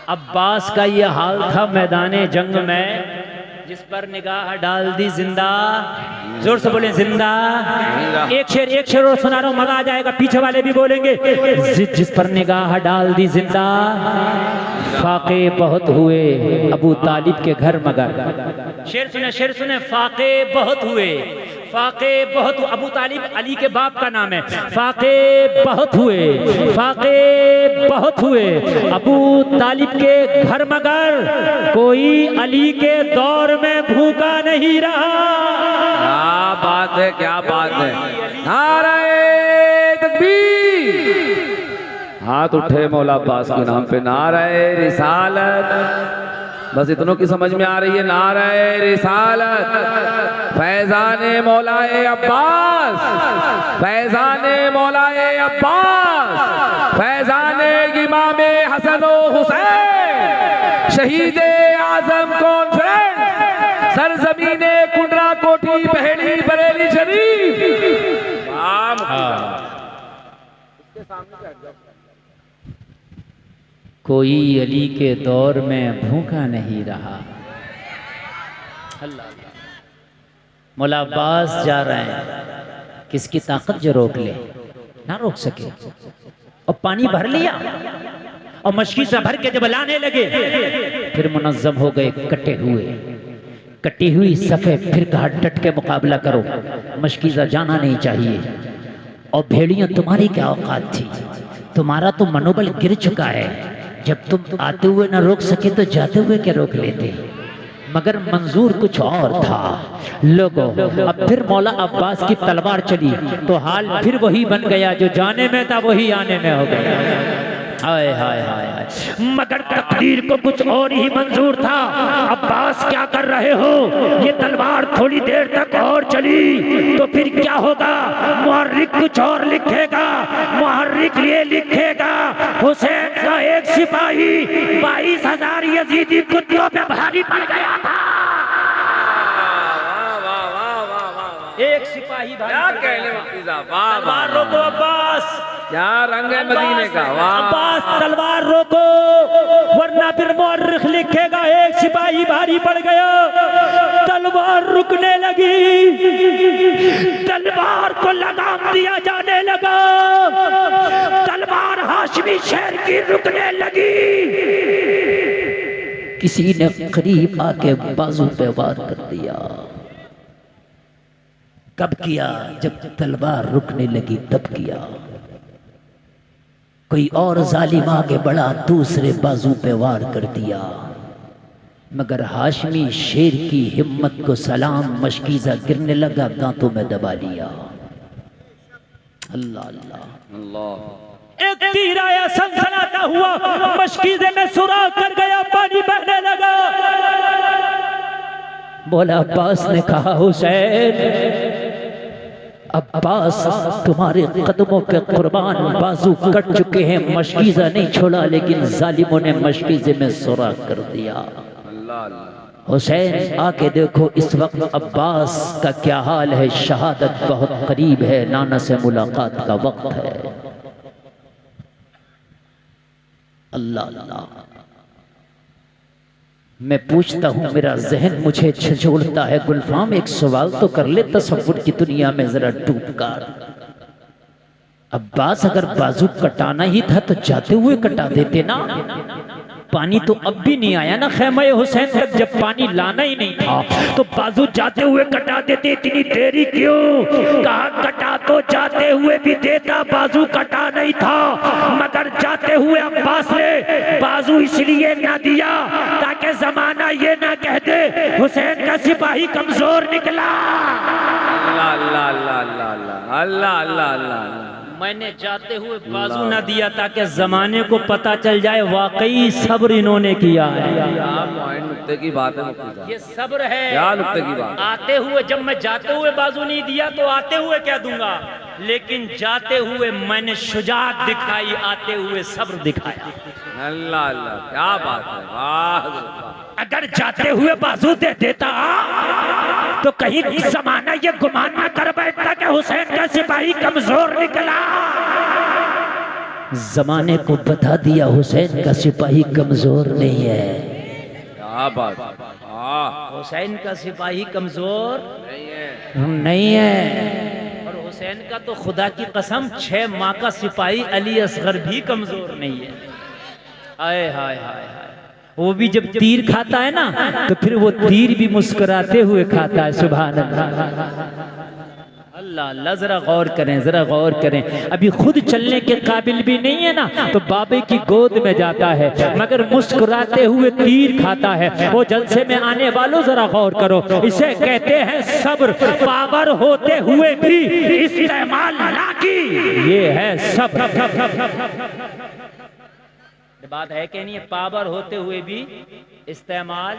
अब्बास का ये हाल था मैदाने जंग में, जिस पर निगाह डाल दी जिंदा, जोर से बोले जिंदा। एक शेर और सुना रहा हूं, मजा आ जाएगा, पीछे वाले भी बोलेंगे। जिस पर निगाह डाल दी जिंदा, फाके बहुत हुए अबू तालिब के घर मगर। शेर सुने, फाके बहुत हुए, फाके बहुत, अबू तालिब अली के बाप का नाम है। फाके बहुत हुए, फाके बहुत हुए अबू तालिब के घर मगर, कोई अली के दौर में भूखा नहीं रहा। क्या बात है, क्या बात है। नारे तकबीर, हाथ उठे मौला अब्बास के नाम पे। नारे रिसालत, बस इतनों की समझ में आ रही है। नारे रिसालत, फैजाने मौलाए अब्बास, फैजाने मौलाए अब्बास, फैजाने इमामे हसन व हुसैन, शहीदे आजम कॉन्फ्रेंस, सरजमीने कुंडरा कोठी पहली बरेली शरीफ। कोई अली के दौर में भूखा नहीं रहा। अल्लाह, मौला अब्बास जा रहे हैं, किसकी ताकत जो रोक ले, ना रोक सके। और पानी भर लिया और मशकी से भर के जब लाने लगे, फिर मुनज़्ज़म हो गए कटे हुए, कटी हुई सफ़े। फिर कहा डट के मुकाबला करो, मशकीज़ा जाना नहीं चाहिए। और भेड़ियों तुम्हारी क्या औकात थी, तुम्हारा तो मनोबल गिर चुका है। जब तुम आते हुए ना रोक सके तो जाते हुए क्या रोक लेते। मगर मंजूर कुछ और था लोगों। अब फिर मौला अब्बास की तलवार चली तो हाल फिर वही बन गया, जो जाने में था वही आने में हो गया। हाय हाय हाय हाय। मगर तकदीर को कुछ और ही मंजूर था। अब्बास क्या कर रहे हो, ये तलवार थोड़ी देर तक और चली तो फिर क्या होगा, मुहर्रिक कुछ और लिखेगा। मुहर्रिक ये लिखेगा, हुसैन का एक सिपाही 22,000 यजीदी कुत्तों पे भारी पड़ गया था। एक सिपाही तलवार रोको अब्बास, क्या रंग है मदीने का। अब्बास तलवार रोको, वरना फिर मुअर्रिख लिखेगा एक सिपाही भारी पड़ गया। तलवार रुकने लगी, तलवार को लगाम दिया जाने लगा। तलवार हाशमी शेर की रुकने लगी। किसी ने करीब आके बाजू पे वार कर दिया। कब किया, जब तलवार रुकने लगी तब किया। कोई और जालिम आगे बढ़ा, दूसरे बाजू पे वार कर दिया। मगर हाशमी शेर की हिम्मत को सलाम, मशकीज़ा गिरने लगा, दांतों में दबा लिया। अल्लाह अल्लाह अल्लाह। एक तीर आया सनसनाता हुआ, मशकीज़े में सुराख कर गया, पानी बहने लगा। मौला अब्बास ने कहा, हुसैन अब्बास तुम्हारे कदमों पे कुर्बान, बाजू कट चुके हैं, मशकीज़ा नहीं छोड़ा, लेकिन जालिमों ने मशकीज़े में सुराख कर दिया। हुसैन आके देखो इस वक्त अब्बास का क्या हाल है। शहादत बहुत करीब है, नाना से मुलाकात का वक्त है। अल्लाह अल्लाह। मैं पूछता हूँ, मेरा जहन मुझे झंझोड़ता है। गुलफाम एक सवाल तो कर ले, तसव्वुर की दुनिया में जरा डूब कर। अब्बास अगर बाजू कटाना ही था तो जाते हुए कटा देते ना। पानी तो अब भी नहीं आया ना खैमा हुसैन तक, जब पानी लाना ही नहीं था तो बाजू जाते हुए कटा देते। इतनी देरी क्यों? कहा कटा तो जाते हुए भी देता, बाजू कटा नहीं था। मगर जाते हुए अब्बास ने बाजू इसलिए ना दिया ताकि जमाना ये ना कह दे हुसैन का सिपाही कमजोर निकला। अल्लाह अल्लाह अल्लाह अल्लाह अल्लाह अल्लाह अल्लाह। मैंने जाते हुए बाजू न दिया ताकि जमाने को पता चल जाए वाकई सब्र इन्होंने किया है। नुक्ते की बात है मुफ्ती साहब, ये सब्र है। क्या नुक्ते की बात? आते हुए, जब मैं जाते हुए बाजू नहीं दिया तो आते हुए क्या दूंगा, लेकिन जाते हुए मैंने शुजाअत दिखाई, आते हुए सब्र दिखाया। अल्लाह अल्लाह, क्या बात है, वाह। अगर जाते हुए बाजू दे देता तो कहीं जमाना ये गुमान न कर बैठता कि हुसैन का सिपाही कमजोर निकला। जमाने को बता दिया हुसैन का सिपाही कमजोर नहीं है। क्या बात है, हुसैन का सिपाही कमजोर नहीं है। और हुसैन का तो खुदा की कसम 6 माह का सिपाही अली असगर भी कमजोर नहीं है। आए हाय हाय हाय, वो भी जब तीर खाता है ना तो फिर वो तीर भी मुस्कुराते हुए खाता है। सुभान अल्लाह अल्लाह। जरा गौर करें, जरा गौर करें। अभी खुद चलने के काबिल भी नहीं है ना तो बाबे की गोद में जाता है, मगर मुस्कुराते हुए तीर खाता है। वो जलसे में आने वालों जरा गौर करो, इसे कहते हैं सब्र। पावर होते हुए भी इस्तेमाल ना की, ये है सब्र। बात है कि नहीं है? पावर होते हुए भी इस्तेमाल।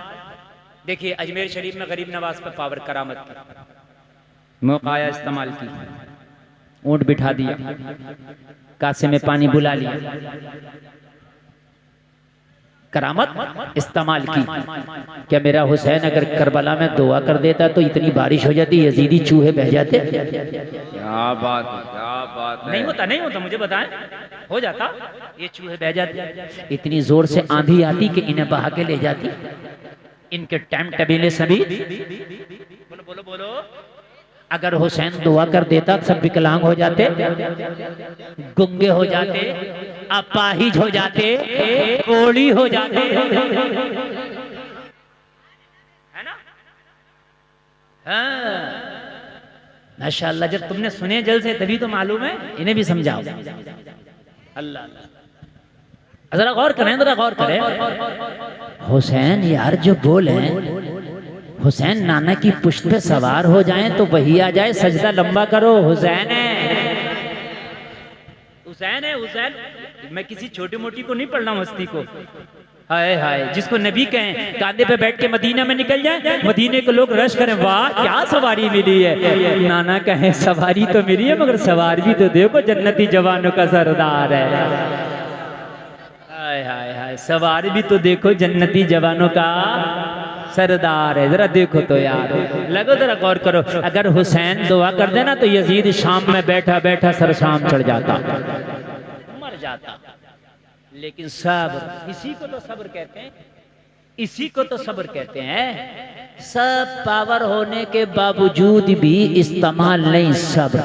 देखिए अजमेर शरीफ में गरीब नवाज पे पावर करामत की, मौका आया इस्तेमाल की, ऊंट बिठा दिया, कासे में पानी बुला लिया, करामत इस्तेमाल की। क्या मेरा हुसैन अगर करबला में दुआ कर देता तो इतनी बारिश हो जाती, यजीदी चूहे बह जाते? क्या बात है, क्या बात है। नहीं होता, नहीं होता, मुझे बताएं, हो जाता, ये चूहे बह जाते। इतनी जोर से आंधी आती कि इन्हें बहा के ले जाती। इनके टाइम टबीले सभी, बोलो बोलो बोलो, अगर हुसैन दुआ कर देता सब विकलांग हो जाते, गुंगे हो जाते, अपाहिज हो जाते, कोड़ी हो जाते, है ना? हाँ माशाअल्लाह। जब तुमने सुने जल से तभी तो मालूम है, इन्हें भी समझाओ। अल्लाह अल्लाह, जरा गौर करें, जरा गौर करें। हुसैन यार जो बोले, हुसैन नाना की पुष्ट पे सवार हो जाएं तो वही आ जाए, सजदा लंबा करो, हुसैन है, हुसैन है, हुसैन। मैं किसी छोटी मोटी को नहीं पढ़ना, मस्ती को। हाय हाय, जिसको नबी कहें कांधे पे बैठ के मदीना में निकल जाए, मदीने के लोग रश करें, वाह क्या सवारी मिली है। नाना कहें सवारी तो मिली है मगर सवार भी तो देखो, जन्नती जवानों का सरदार है। हाय हाय हाय, सवार भी तो देखो, जन्नती जवानों का सरदार है। जरा देखो तो यार, लगो जरा गौर करो। अगर हुसैन दुआ कर देना तो यजीद शाम में बैठा बैठा सर शाम चढ़ जाता, मर जाता। लेकिन सब्र, इसी को तो सब्र कहते हैं, इसी को तो सब्र कहते हैं। सब पावर होने के बावजूद भी इस्तेमाल नहीं सब्र।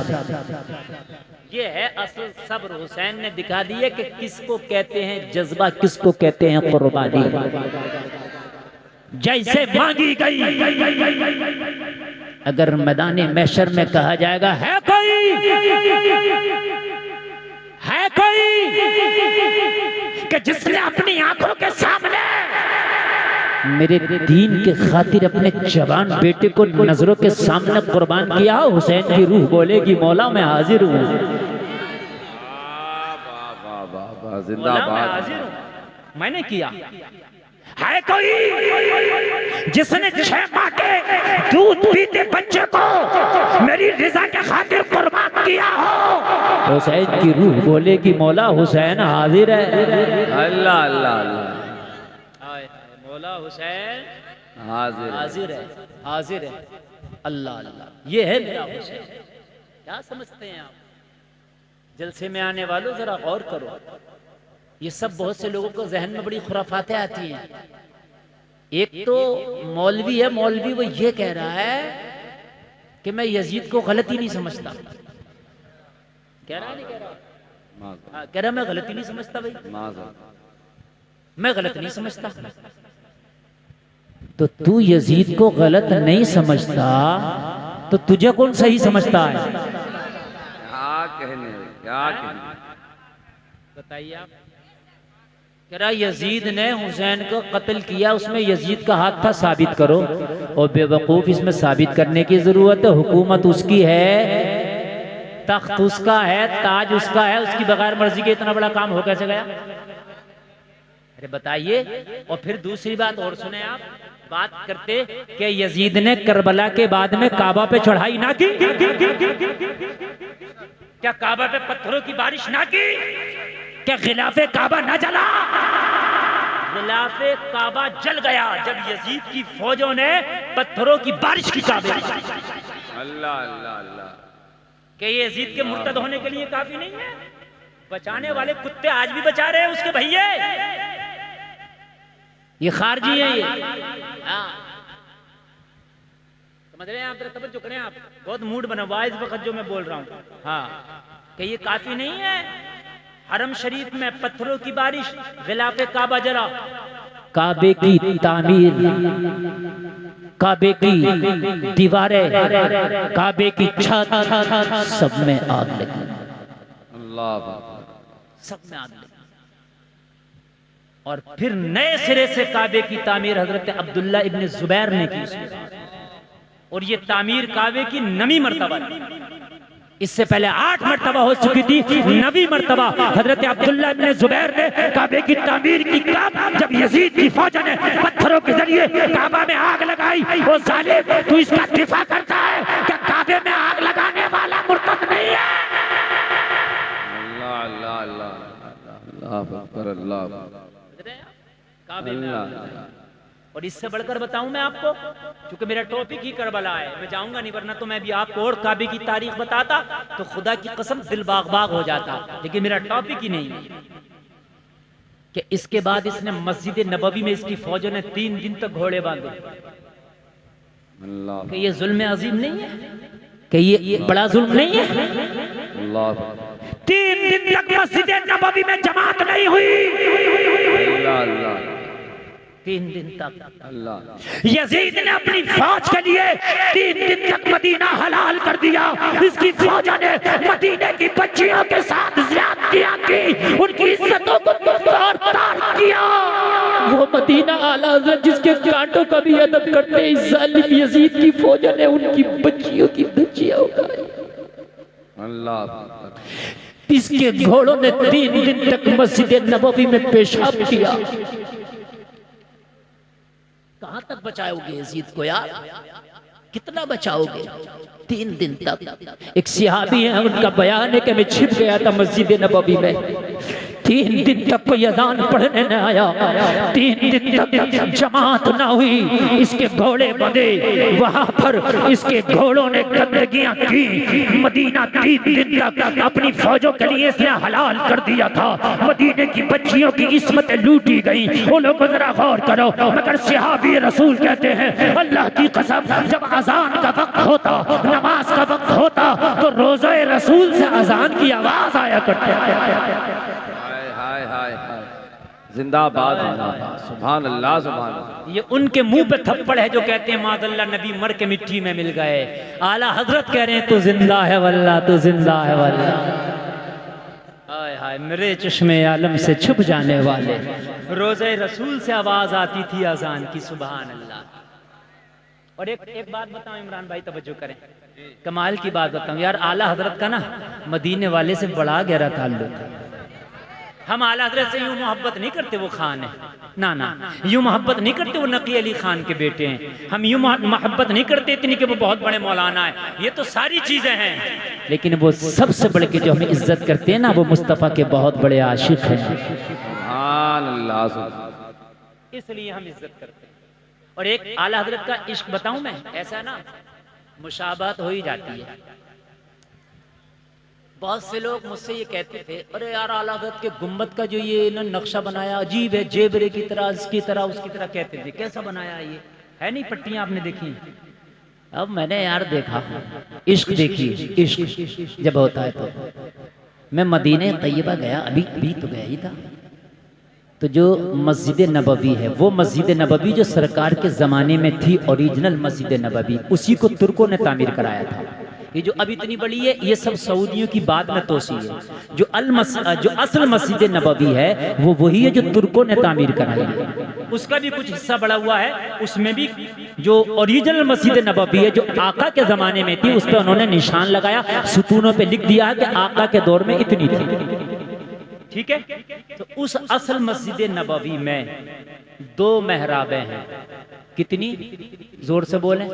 ये है असल सब्र। हुसैन ने दिखा दिया कि किसको कहते हैं जज्बा, किसको कहते हैं कुर्बानी। जैसे मांगी गई, अगर मैदान महशर में कहा जाएगा है कोई कि जिसने अपनी आंखों के सामने मेरे दीन के खातिर अपने जवान बेटे को नजरों के सामने कुर्बान किया, हुसैन की रूह बोलेगी मौला मैं हाजिर हूँ, जिंदाबाद, मैंने किया। है कोई जिसने 6 माह के दूध पीते बच्चे को मेरी रज़ा के खातिर कुर्बान किया हो, हुसैन की रूह बोलेगी मौला हुसैन हाजिर है। अल्लाह अल्लाह अल्लाह, मौला हुसैन हाजिर है, हाजिर है। अल्लाह अल्लाह, ये है मेरा हुसैन। क्या समझते हैं आप? जलसे में आने वालों जरा गौर करो। ये सब बहुत से लोगों को जहन में बड़ी खुराफातें आती हैं। एक तो मौलवी है, मौलवी वो ये कह रहा है कि मैं यजीद को गलत ही नहीं समझता। कह रहा है, नहीं कह रहा? कह रहा मैं गलत ही नहीं समझता भाई, मैं गलत नहीं समझता। तो तू यजीद को गलत नहीं समझता तो तुझे कौन सही समझता है? क्या कहने, बताइए आप। कह रहा यजीद ने हुसैन को कत्ल किया, उसमें यजीद का हाथ था, साबित करो। और बेवकूफ, इसमें साबित करने की जरूरत है, हुकूमत उसकी है, तख्त उसका है, ताज उसका है, उसकी बगैर मर्जी के इतना बड़ा काम हो कैसे गया? अरे बताइए। और फिर दूसरी बात और सुने आप, बात करते कि यजीद ने करबला के बाद में काबा पे चढ़ाई ना की, क्या काबा पे पत्थरों की बारिश ना की, क्या खिलाफे काबा ना जला? खिलाफे काबा जल गया जब यजीद की फौजों ने पत्थरों की बारिश की काबे। अल्लाह अल्लाह अल्लाह। कि ये यजीद के मुर्तद होने के लिए काफी नहीं है? बचाने वाले कुत्ते आज भी बचा रहे हैं उसके भैये, ये खारजी है ये। समझ रहे हैं आप? तवज्जो करें आप, बहुत मूड बना हुआ इस वक्त जो मैं बोल रहा हूँ। हाँ, कि ये काफी नहीं है? हरम शरीफ में पत्थरों की बारिश, गिलाफे काबा जला, काबे की तामीर, काबे की दीवारें, काबे की छत, सब में आग लगी। अल्लाह, सब में आग लगी। और फिर नए सिरे से काबे की तामीर हजरत अब्दुल्ला इब्न जुबैर ने की उसके साथ। और ये तामीर काबे की नवी मर्तबा, इससे पहले 8 मर्तबा हो चुकी थी, नवी मर्तबा हजरत अब्दुल्ला इब्न जुबैर ने काबे की तामीर की। जब यजीद की फौज ने पत्थरों के जरिए काबा में आग लगाई, वो जालिम तू इसका दिफा करता है कि काबे में आग लगाने वाला मुर्तद नहीं है। अल्लाह अल्लाह अल्लाह अकबर, अल्लाह काबे में आग। और इससे बढ़कर बताऊं मैं आपको, क्योंकि मेरा टॉपिक ही करबला है, मैं जाऊंगा नहीं, वरना तो मैं भी आपको और काबे की तारीख बताता तो खुदा की कसम दिल बाग बाग हो जाता, लेकिन मेरा टॉपिक ही नहीं है। कि इसके बाद इसने मस्जिद नबवी में इसकी फौजों ने 3 दिन तक घोड़े बांधे। अल्लाह, कि ये जुल्म अजीम नहीं है? कि ये बड़ा जुल्म नहीं है? अल्लाह, 3 दिन तक मस्जिद नबवी में जमात नहीं हुई। अल्लाह अल्लाह, 3 दिन तक अल्लाह। यजीद ने अपनी फौज के लिए 3 दिन तक मदीना हलाल कर दिया। इसकी फौजों ने मदीने की बच्चियों के साथ ज़्यादतियां की, उनकी इज्जतों को तार-तार किया। वो मदीना आला हज़रत जिसके कांटों का भी अदब करते इस जालिम यजीद की फौजों ने उनकी बच्चियों की धज्जियां उड़ाई। अल्लाह, इसके घोड़ों ने 3 दिन तक मस्जिद नबवी में पेशाब किया। कहां तक बचाओगे यजीद को यार? कितना बचाओगे? 3 दिन तक। एक सहाबी है, उनका बयान है कि मैं छिप गया था मस्जिद नबवी में, 3 दिन तक कोई अजान पढ़ने न आया, 3 दिन तक जमात ना हुई, इसके घोड़े बंधे वहां पर, इसके घोड़ों ने गंदगियां की। मदीना 3 दिन तक अपनी फौजों के लिए इसने हलाल कर दिया था। मदीने की बच्चियों की इस्मतें लूटी गई। वो लोग जरा गौर करो, मगर सहाबी रसूल कहते हैं अल्लाह की कसम, जब अजान का वक्त होता, नमाज का वक्त होता, तो रोज़े रसूल से अजान की आवाज आया करते थे। हाय हाय हाय, जिंदाबाद जिंदाबाद, सुभान अल्लाह सुभान अल्लाह। ये उनके मुंह पे थप्पड़ है जो कहते हैं मादल्ला नबी मर के मिट्टी में मिल गए। आला हजरत कह रहे हैं तू जिंदा है वल्लाह, तू जिंदा है वल्लाह। हाय हाय, मेरे चश्मे आलम से छुप जाने वाले, रोज़े रसूल से आवाज आती थी अजान की, सुभान अल्लाह। और एक बात बताऊं इमरान भाई, तवज्जो करें, कमाल की बात बताऊं यार, आला हजरत का ना मदीने वाले से बड़ा गहरा ताल्लुक है। हम आला हजरत से यूं मोहब्बत नहीं करते वो खान है, ना ना, यूं मोहब्बत नहीं करते वो नकी अली खान के बेटे हैं, हम यूं मोहब्बत नहीं करते इतनी कि वो बहुत बड़े मौलाना है, ये तो सारी चीजें हैं, लेकिन वो सबसे बढ़ के जो हम इज्जत करते हैं ना, वो मुस्तफ़ा के बहुत बड़े आशिक हैं, सुभान अल्लाह, इसलिए हम इज्जत करते हैं। और एक आला हजरत का इश्क बताऊं मैं, ऐसा है ना, मुशाबहत हो ही जाती है। बहुत से लोग मुझसे ये कहते थे, अरे यार आला हज़रत के गुम्बद का जो ये ना नक्शा बनाया अजीब है, जेबरे की तरह, इसकी तरह, उसकी तरह, कहते थे कैसा बनाया ये है, नहीं पट्टियां आपने देखी? अब मैंने यार देखा, इश्क देखी, इश्क जब होता है तो मैं मदीने तैयबा गया, अभी तो गया ही था, तो जो मस्जिद नबवी है, वो मस्जिद नबवी जो सरकार के ज़माने में थी, ओरिजिनल मस्जिद नबवी, उसी को तुर्कों ने तामीर कराया था। ये जो अब इतनी बड़ी है, ये सब सऊदियों की बाद में तोसी है। जो असल मस्जिद नबवी है वो वही है जो तुर्कों ने तामीर कराई है। उसका भी कुछ हिस्सा बड़ा हुआ है। उसमें भी जो ओरिजिनल मस्जिद नबवी है जो आका के ज़माने में थी, उस पर उन्होंने निशान लगाया, सुतूनों पे लिख दिया है कि आका के दौर में इतनी थी। ठीक है, तो उस असल मस्जिद नबवी में 2 मेहराबें हैं। कितनी? जोर से बोलें।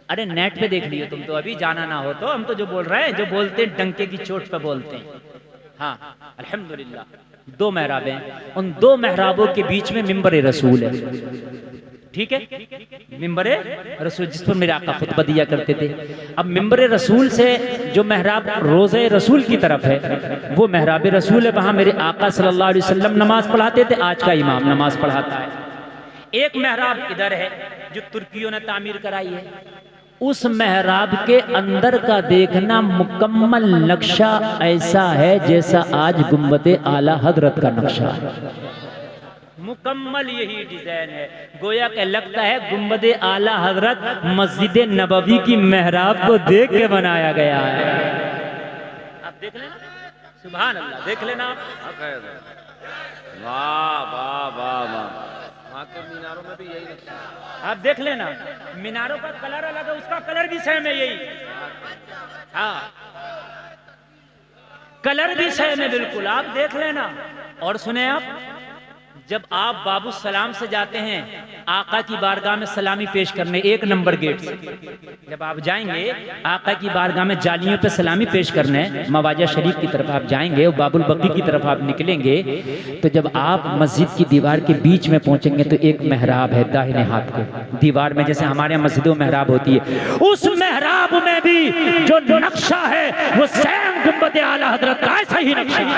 अरे नेट पे देख लियो तुम तो, अभी जाना ना हो तो। हम तो जो बोल रहे हैं, जो बोलते हैं डंके की चोट पे बोलते हैं। हाँ, अल्हम्दुलिल्लाह 2 मेहराबें हैं। उन 2 मेहराबों के बीच में मिंबर रसूल है। ठीक है, मिंबर रसूल जिस पर मेरे आका खुतबा दिया करते थे। अब मिंबर रसूल से जो मेहराब रोज़े रसूल की तरफ है, वो मेहराब रसूल है। वहाँ मेरे आका सल्लल्लाहु अलैहि वसल्लम नमाज पढ़ाते थे, आज का इमाम नमाज पढ़ाता है। एक मेहराब इधर है जो तुर्कियों ने तामीर कराई है। उस मेहराब के अंदर का देखना मुकम्मल नक्शा ऐसा है जैसा आज गुंबद आला हजरत का नक्शा है। मुकम्मल यही डिजाइन है। गोया के लगता है गुंबद आला हजरत मस्जिद नबवी की मेहराब को देख के बनाया गया है। आप देख लेना, सुभान अल्लाह, देख लेना। वाह वाह वाह वाह, वहाँ के मीनारों में भी यही नक्शा है। आप देख लेना, मीनारों का कलर अलग है, उसका कलर भी सेम है यही। हाँ, कलर भी सेम है बिल्कुल, आप देख लेना। और सुने आप, जब आप बाबू सलाम से जाते हैं आका की बारगाह में सलामी पेश करने, 1 नंबर गेट से जब आप जाएंगे आका की बारगाह में जालियों पे सलामी पेश करने, मवाजा शरीफ की तरफ आप जाएंगे और बाबुल बकी की तरफ आप निकलेंगे, तो जब आप मस्जिद की दीवार के बीच में पहुंचेंगे तो एक मेहराब है दाहिने हाथ को दीवार में, जैसे हमारे मस्जिदों में मेहराब होती है, उस मेहराब में भी जो नक्शा है वो सेम गुंबद आला हजरत का ऐसा ही नक्शा है।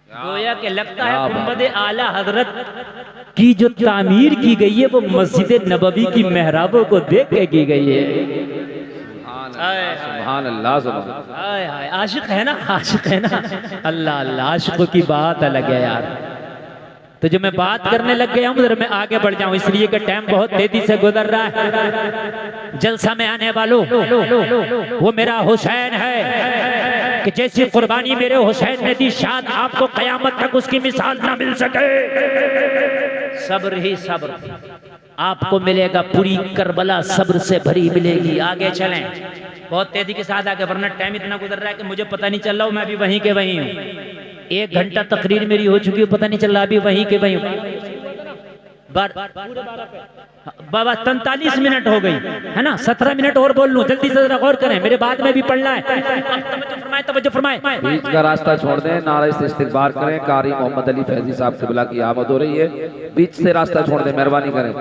गोया के लगता है गुंबद आला हजरत की जो तामीर की गई है वो मस्जिद नबवी की मेहराबों को देख के की गई है। सुभान अल्लाह, सुभान। आशिक है ना, आशिक है ना। अल्लाह अल्लाह, आशिकों की बात अलग है यार। तो जो मैं बात करने लग गया हूँ, मैं आगे बढ़ जाऊं इसलिए कि टाइम बहुत तेजी से गुजर रहा है। जलसा में आने वालों, वो मेरा हुसैन है कि जैसी कुर्बानी मेरे हुसैन ने दी, शायद आपको कयामत तक उसकी मिसाल ना मिल सके। सब्र ही सब्र, आपको मिलेगा पूरी करबला सब्र से भरी मिलेगी। आगे चलें, बहुत तेजी के साथ आगे, वरना टाइम इतना गुजर रहा है कि मुझे पता नहीं चल रहा हूँ, मैं अभी वहीं के वहीं हूँ। 1 घंटा तकरीर मेरी हो चुकी है, पता नहीं चल रहा, अभी वहीं के वहीं बाबा 43 मिनट हो गई है ना, 17 मिनट और बोल लूं, जल्दी से जरा गौर करें, मेरे बाद में भी पढ़ना है। तवज्जो फरमाएं। बीच का रास्ता छोड़ दें, नारे से इस्तिग़फ़ार करें। कारी मोहम्मद अली फैजी साहब क़िबला की आमद हो रही है, बीच से रास्ता छोड़ दें, मेहरबानी करें।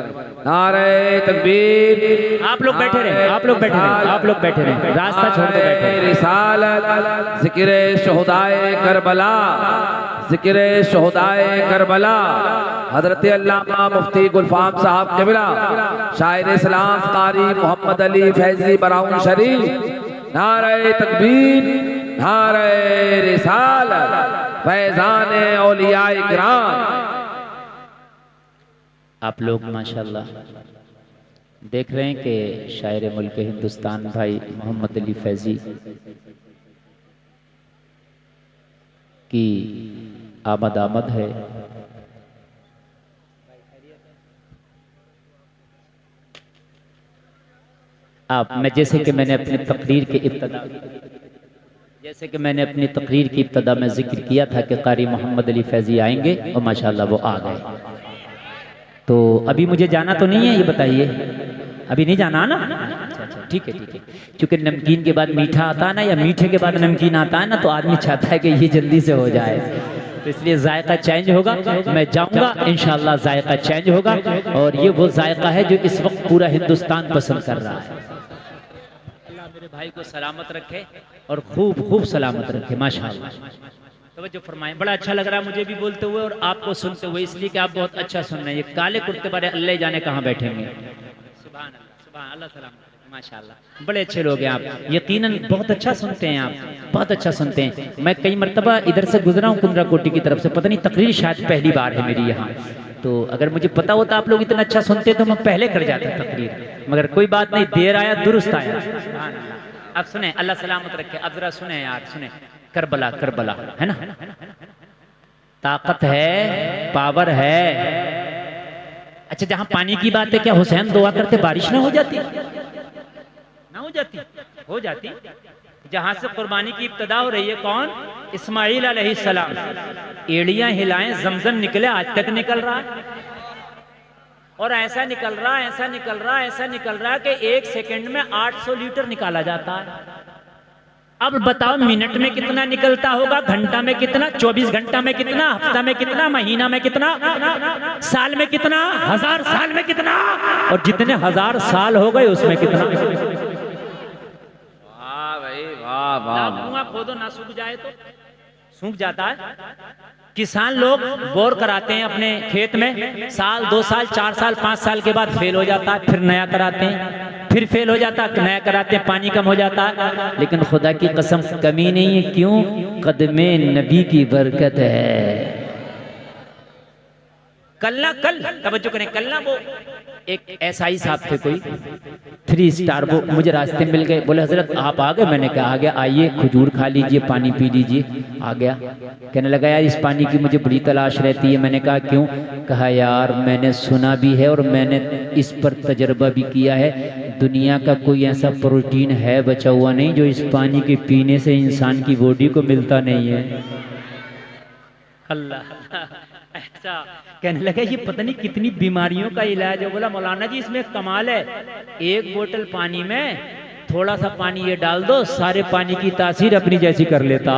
नारे तकबीर। आप लोग बैठे रहे, आप लोग बैठे रहे, आप लोग बैठे रहे, रास्ता छोड़ दो, बैठे। रिसालत, ज़िक्र शुहदाए करबला, ज़िक्र शुहदाए करबला, हज़रत अल्लामा मुफ्ती गुलफाम साहब क़िबला, शायर इस्लाम कारी मोहम्मद अली फैजी बराऊन शरीफ। नारे तकबीर, नारे रिसालत, फैज़ान औलिया इकराम। आप लोग माशाल्लाह देख रहे हैं कि शायर मुल्क हिंदुस्तान भाई मोहम्मद अली फैजी की आमद है। आप मैं जैसे कि मैंने अपनी तकरीर के इब्तदा में जिक्र किया था कि कारी मोहम्मद अली फैजी आएंगे और माशाल्लाह वो आ गए। तो अभी मुझे जाना तो नहीं है, ये बताइए, अभी नहीं जाना ना? अच्छा, ठीक है ठीक है। क्योंकि नमकीन के बाद मीठा आता है ना, या मीठे के बाद नमकीन आता है ना, तो आदमी चाहता है कि ये जल्दी से हो जाए, तो इसलिए जायका चेंज होगा। मैं जाऊंगा इंशाल्लाह, जायका चेंज होगा, और ये वो जायका है जो इस वक्त पूरा हिंदुस्तान पसंद कर रहा है। अल्लाह मेरे भाई को सलामत रखे और खूब खूब सलामत रखे, माशाअल्लाह। तवज्जो फरमाएं, बड़ा अच्छा लग रहा है मुझे भी बोलते हुए और आपको सुनते हुए, इसलिए कि आप बहुत अच्छा सुन रहे हैं। ये काले कुर्ते वाले अल्लाह जाने कहाँ बैठेंगे। सुभान अल्लाह, सुभान अल्लाह, सलामत, माशाअल्लाह, बड़े अच्छे लोग हैं आप, यकीनन बहुत अच्छा सुनते हैं आप, बहुत अच्छा सुनते हैं। मैं कई मरतबा इधर से गुजरा हूँ कुंद्रा कोटी की तरफ से, पता नहीं तकरीर शायद पहली बार है मेरी यहाँ, तो अगर मुझे पता होता आप लोग इतना अच्छा सुनते तो मैं पहले कर जाता तकरीर, मगर कोई बात नहीं, देर आया दुरुस्त आया। अब सुने, अल्लाह सलामत रखे। अब जरा सुने यार, सुने, करबला, करबला है ना, ताकत है, पावर है। अच्छा, जहां पानी की बात है, क्या हुसैन दुआ करते बारिश ना हो जाती? ना हो जाती? हो जाती। जहां से कुर्बानी की इब्तिदा हो रही है, कौन? इस्माइल अलैहिस्सलाम। एड़ियां हिलाएं, जमजम निकले, आज तक निकल रहा है। और ऐसा निकल रहा, ऐसा निकल रहा, ऐसा निकल रहा कि 1 सेकंड में 800 लीटर निकाला जाता है। अब बताओ मिनट में कितना निकलता होगा, घंटा में कितना, 24 घंटा में कितना, हफ्ता में कितना, महीना में कितना, साल में कितना, 1000 साल में कितना, और जितने 1000 साल हो गए उसमें कितना। वाह भाई वाह वाह। कुआं खोदो ना सूख जाए तो सूख जाता है। किसान लोग बोर कराते हैं अपने खेत में, साल 2 साल 4 साल 5 साल के बाद फेल हो जाता है, फिर नया कराते हैं, फिर फेल हो जाता है, नया कराते हैं, पानी कम हो जाता है। लेकिन खुदा की कसम कमी नहीं है। क्यों? कदमे नबी की बरकत है। कल तवज्जो करें, कल ना वो एक एसआई साहब थे, कोई 3 स्टार, वो मुझे रास्ते मिल गए। बोले हजरत आप आ गए? मैंने कहा आ गया, आइए खजूर खा लीजिए, पानी पी लीजिए। आ गया। कहने लगा यार इस पानी की मुझे बड़ी तलाश रहती है। मैंने कहा क्यों? कहा यार मैंने सुना भी है और मैंने इस पर तजर्बा भी किया है, दुनिया का कोई ऐसा प्रोटीन है बचा हुआ नहीं जो इस पानी के पीने से इंसान की बॉडी को मिलता नहीं है। अल्लाह, ऐसा कहने लगा ये पता नहीं कितनी बीमारियों का इलाज है। बोला मौलाना जी इसमें कमाल है, 1 बोतल पानी में थोड़ा सा पानी ये डाल दो, सारे पानी की तासीर अपनी जैसी कर लेता।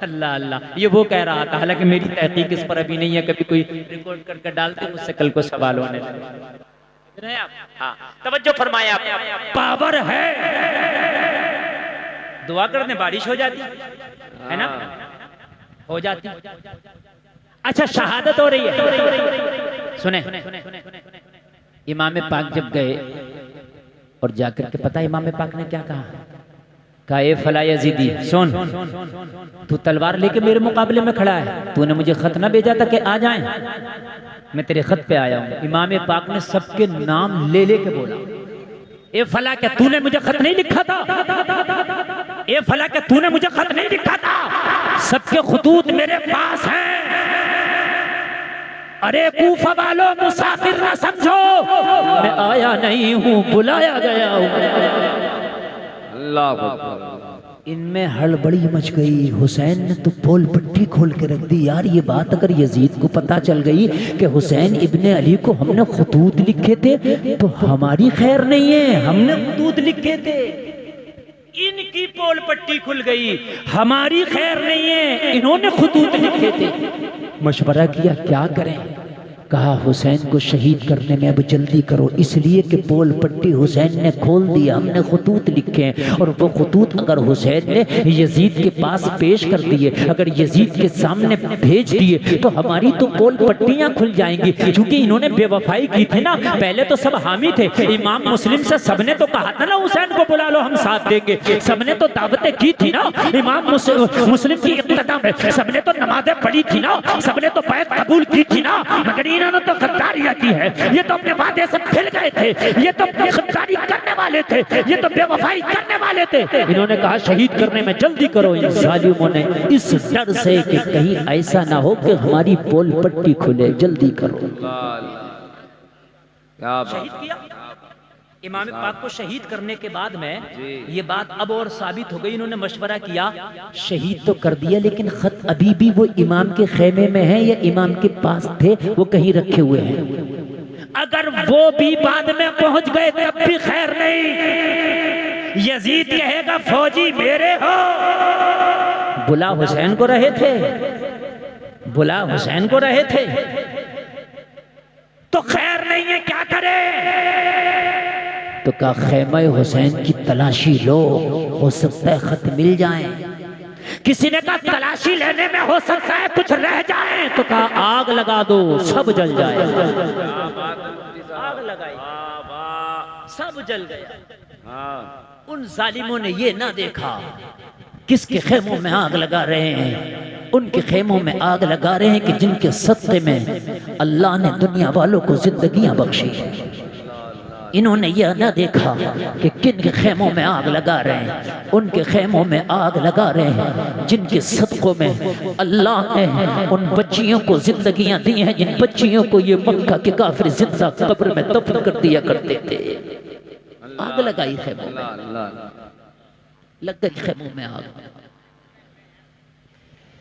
अल्लाह अल्लाह, ये वो कह रहा था। हालांकि मेरी तहकीक इस पर अभी नहीं है, कभी कोई रिकॉर्ड करके डालते मुझसे कल को सवाल होने लगे। हाँ, तवज्जो फरमाया, पावर है। दुआ करने बारिश हो जाती है ना, हो जाती। अच्छा शहादत हो रही है, सुने। इमाम पाक जब गए और जाकर के पता इमाम पाक ने क्या कहा? ए फला यजीदी सुन, तू तलवार लेके मेरे मुकाबले में खड़ा है, तूने मुझे खत ना भेजा था कि आ जाएं, मैं तेरे खत पे आया हूँ। इमाम पाक ने सबके नाम ले लेके बोला, ए फला क्या तूने मुझे खत नहीं लिखा था? ए फला क्या तूने मुझे खत नहीं लिखा था? सबके खुतूत मेरे पास हैं। अरे कूफा वालों मुसाफिर ना समझो, मैं आया नहीं हूँ, बुलाया गया हूँ। इनमें हड़बड़ी मच गई। हुसैन ने तो पोल पट्टी खोल के रख दी। यार ये बात अगर यजीद को पता चल गई कि हुसैन इब्ने अली को हमने खुतूत लिखे थे तो हमारी खैर नहीं है, हमने खुतूत लिखे थे। इनकी पोल पट्टी खुल गई, हमारी खैर नहीं है, इन्होंने खुतूत लिखे थे। मशवरा किया क्या करें? कहा हुसैन को शहीद करने में अब जल्दी करो, इसलिए कि पोल पट्टी हुसैन ने खोल दिया, हमने खुतूत लिखे हैं और वो खुतूत अगर हुसैन ने यजीद के पास पेश कर दिए, अगर यजीद के सामने भेज दिए तो हमारी तो पोल पट्टियां खुल जाएंगी। क्योंकि इन्होंने बेवफाई की थी ना, पहले तो सब हामी थे। इमाम मुस्लिम से सबने तो कहा था ना हुसैन को बुला लो हम साथ देंगे, सबने तो दावतें की थी ना। इमाम मुस्लिम की इब्तिदा में सबने तो नमाजें पढ़ी थी ना, सबने तो बैत कबूल की थी ना। मगर इन्होंने तो गद्दारियां की है, ये तो अपने वादे से फिर गए थे, ये तो अपनी गद्दारी करने वाले थे, ये तो बेवफाई करने वाले थे। इन्होंने कहा शहीद करने में जल्दी करो। इन जालिमों ने इस डर से कि कहीं ऐसा ना हो कि हमारी पोल पट्टी खुले, जल्दी करो। शहीद किया। इमाम पाक को शहीद करने के बाद में ये बात अब और साबित हो गई। इन्होंने मशवरा किया, शहीद तो कर दिया लेकिन खत अभी भी वो इमाम के खेमे में है या इमाम के पास थे, वो कहीं रखे हुए हैं। अगर वो भी बाद में पहुंच गए तब भी खैर नहीं। यजीद कहेगा फौजी मेरे हो, बुला हुसैन को रहे थे, बुला हुसैन को रहे थे, तो खैर नहीं है, क्या करे? तो कहा खेमे हुसैन की तलाशी लो, हो सकता है खत मिल जाए। किसी ने कहा तलाशी लेने में हो सकता है कुछ रह जाए, तो कहा आग लगा दो सब जल जाए। आग लगाई, सब जल गया। उन जालिमों ने ये ना देखा किसके खेमों में आग लगा रहे हैं, उनके खेमों में आग लगा रहे हैं कि जिनके सत्ते में अल्लाह ने दुनिया वालों को जिंदगियां बख्शी है। इन्होंने यह न देखा कि किन के खेमों में आग लगा रहे हैं, उनके खेमों में आग लगा रहे हैं जिनके सदकों में अल्लाह ने उन बच्चियों को जिंदगियां दी हैं, जिन बच्चियों को ये मक्का के काफिर जिंदा कब्र में दफन कर दिया करते थे। आग लगाई खेमों में, लग गई खेमों में आग,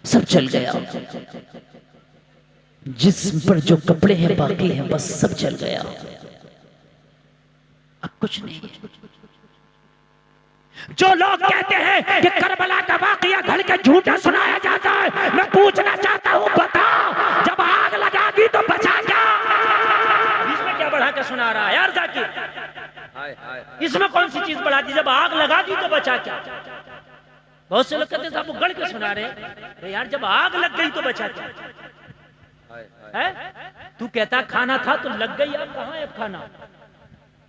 सब चल गया। जिस्म पर जो कपड़े हैं बाकी हैं बस सब चल गया, अब कुछ नहीं है। जो लोग कहते हैं कि करबला का वाकया घड़ के झूठा सुनाया जाता है, मैं पूछना चाहता हूं, बता जब आग लगा दी तो बचा क्या? इसमें क्या बढ़ा के सुना रहा है यार जाकिर? इसमें कौन सी चीज बढ़ा दी? जब आग लगा दी तो बचा क्या? बहुत से लोग कहते हैं साहब वो गढ़ के सुना रहे। अरे यार जब आग लग गई तो बचा क्या है? तू कहता खाना था तो लग गई आग, कहाँ है अब खाना?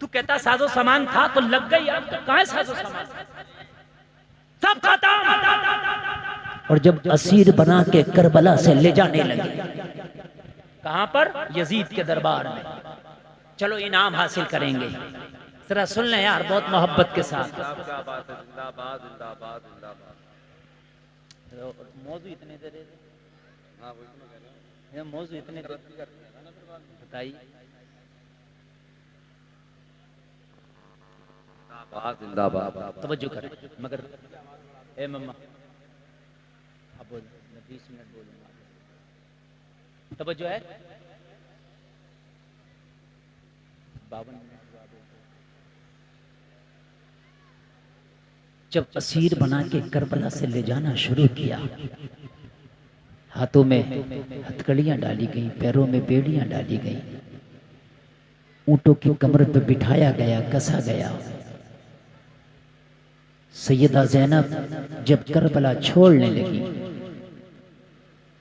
तू कहता साजो सामान था तो लग गई आग, तो कहाँ है साजो सामान? सब खत्म। और जब असीर बना के करबला से ले जाने लगे, कहां पर? यजीद के दरबार में। चलो इनाम हासिल करेंगे, जरा सुन लें यार बहुत मोहब्बत के साथ। मौजू इतने दे रहे, मौजू इतने बताइए। तवज्जो करें मगर ए मम्मा अब बोल, 20 मिनट बोलूंगा, तवज्जो है। 52 मिनट जब असीर बना के करबला से ले जाना शुरू किया, हाथों में हथकड़ियां डाली गई, पैरों में बेड़ियां डाली गई, ऊंटों की कमर पर बिठाया गया, कसा गया। सैयदा ज़ैनब जब करबला छोड़ने लगी,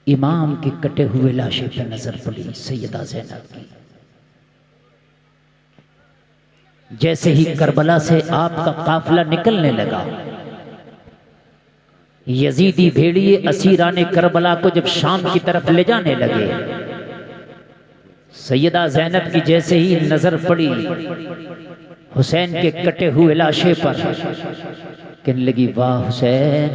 इमाम के कटे हुए लाशे पर नजर पड़ी सैयदा ज़ैनब की। जैसे ही करबला से आपका काफिला निकलने लगा, यजीदी भेड़िए असीराने करबला को जब शाम की तरफ ले जाने लगे, सैयदा ज़ैनब की जैसे ही नजर पड़ी हुसैन के कटे हुए लाशे पर, कहने लगी वाह हुसैन,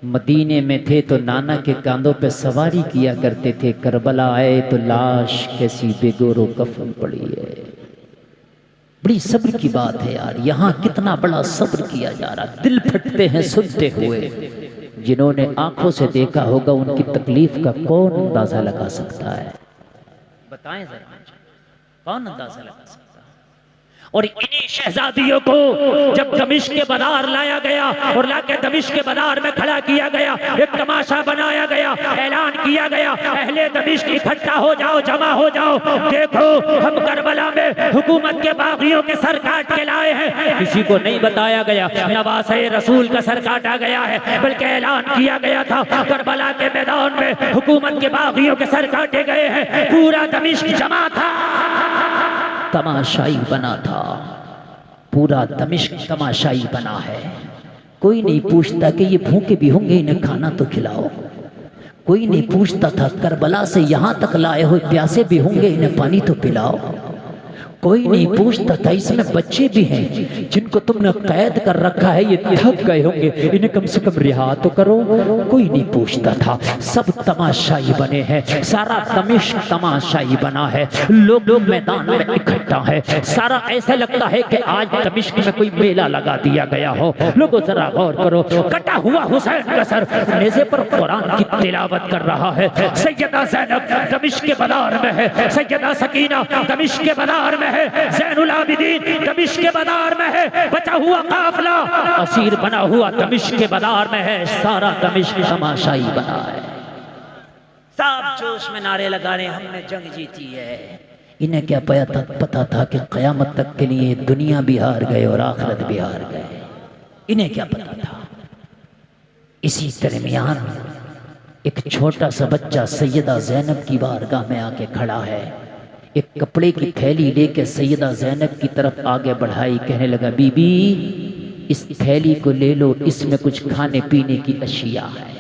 मदीने में थे तो नाना के कांधों पे सवारी किया करते थे, करबला आए तो लाश कैसी बेगोरो कफन पड़ी है। बड़ी सब्र की बात है यार, यहाँ कितना बड़ा सब्र किया जा रहा, दिल फटते हैं सुनते हुए। जिन्होंने आंखों से देखा होगा उनकी तकलीफ का कौन अंदाजा लगा सकता है? बताएं जरा, कौन अंदाजा लगा सकता है? और इन्हीं शहजादियों को जब दमिश्क के बाजार लाया गया और लाके दमिश्क के बाजार में खड़ा किया गया, एक तमाशा बनाया गया, ऐलान किया गया, अहले दमिश्क इकट्ठा हो जाओ, जमा हो जाओ, देखो हम करबला में हुकूमत के बागियों के सर काट के लाए हैं। किसी को नहीं बताया गया नवासे रसूल का सर काटा गया है, बल्कि ऐलान किया गया था करबला के मैदान में हुकूमत के बागियों के सर काटे गए हैं। पूरा दमिश्क जमा था, तमाशाई बना था, पूरा दमिश्क तमाशाई बना है। कोई नहीं पूछता कि ये भूखे भी होंगे, इन्हें खाना तो खिलाओ। कोई नहीं पूछता था करबला से यहाँ तक लाए हुए प्यासे भी होंगे, इन्हें पानी तो पिलाओ। कोई नहीं पूछता था इसमें बच्चे भी हैं जिनको तुमने कैद कर रखा है, ये थक गए होंगे, इन्हें कम से कम रिहा तो करो। कोई नहीं पूछता था, सब तमाशाई बने हैं, सारा दमिश्क तमाशाई बना है, लोग मैदान में इकट्ठा है। सारा ऐसा लगता है कि आज दमिश्क में कोई मेला लगा दिया गया हो। लोगों जरा गौर करो, कटा हुआ हुसैन का सर नेज़े पर कुरान की तिलावत कर रहा है। सैयदा ज़ैनब दमिश्क के बाजार में है, सैयदा सकीना दमिश्क के बाजार में है, ज़ैनुल आबिदीन दमिश्क के बाजार में है, बचा हुआ काफिला असीर बना हुआ दमिश्क के बाजार में है। सारा दमिश्क तमाशाई बना है, सब जोश में नारे लगा रहे हमने जंग जीती है। इन्हें क्या पता था कि क़यामत तक के लिए दुनिया भी हार गए और आखिरत भी हार गए? इन्हें क्या पता था? इसी दरमियान एक छोटा सा बच्चा सैयदा ज़ैनब की बारगाह में आके खड़ा है, एक कपड़े की थैली लेके सैयदा ज़ैनब की तरफ आगे बढ़ाई, कहने लगा बीबी इस थैली को ले लो, इसमें कुछ खाने पीने की अशिया है।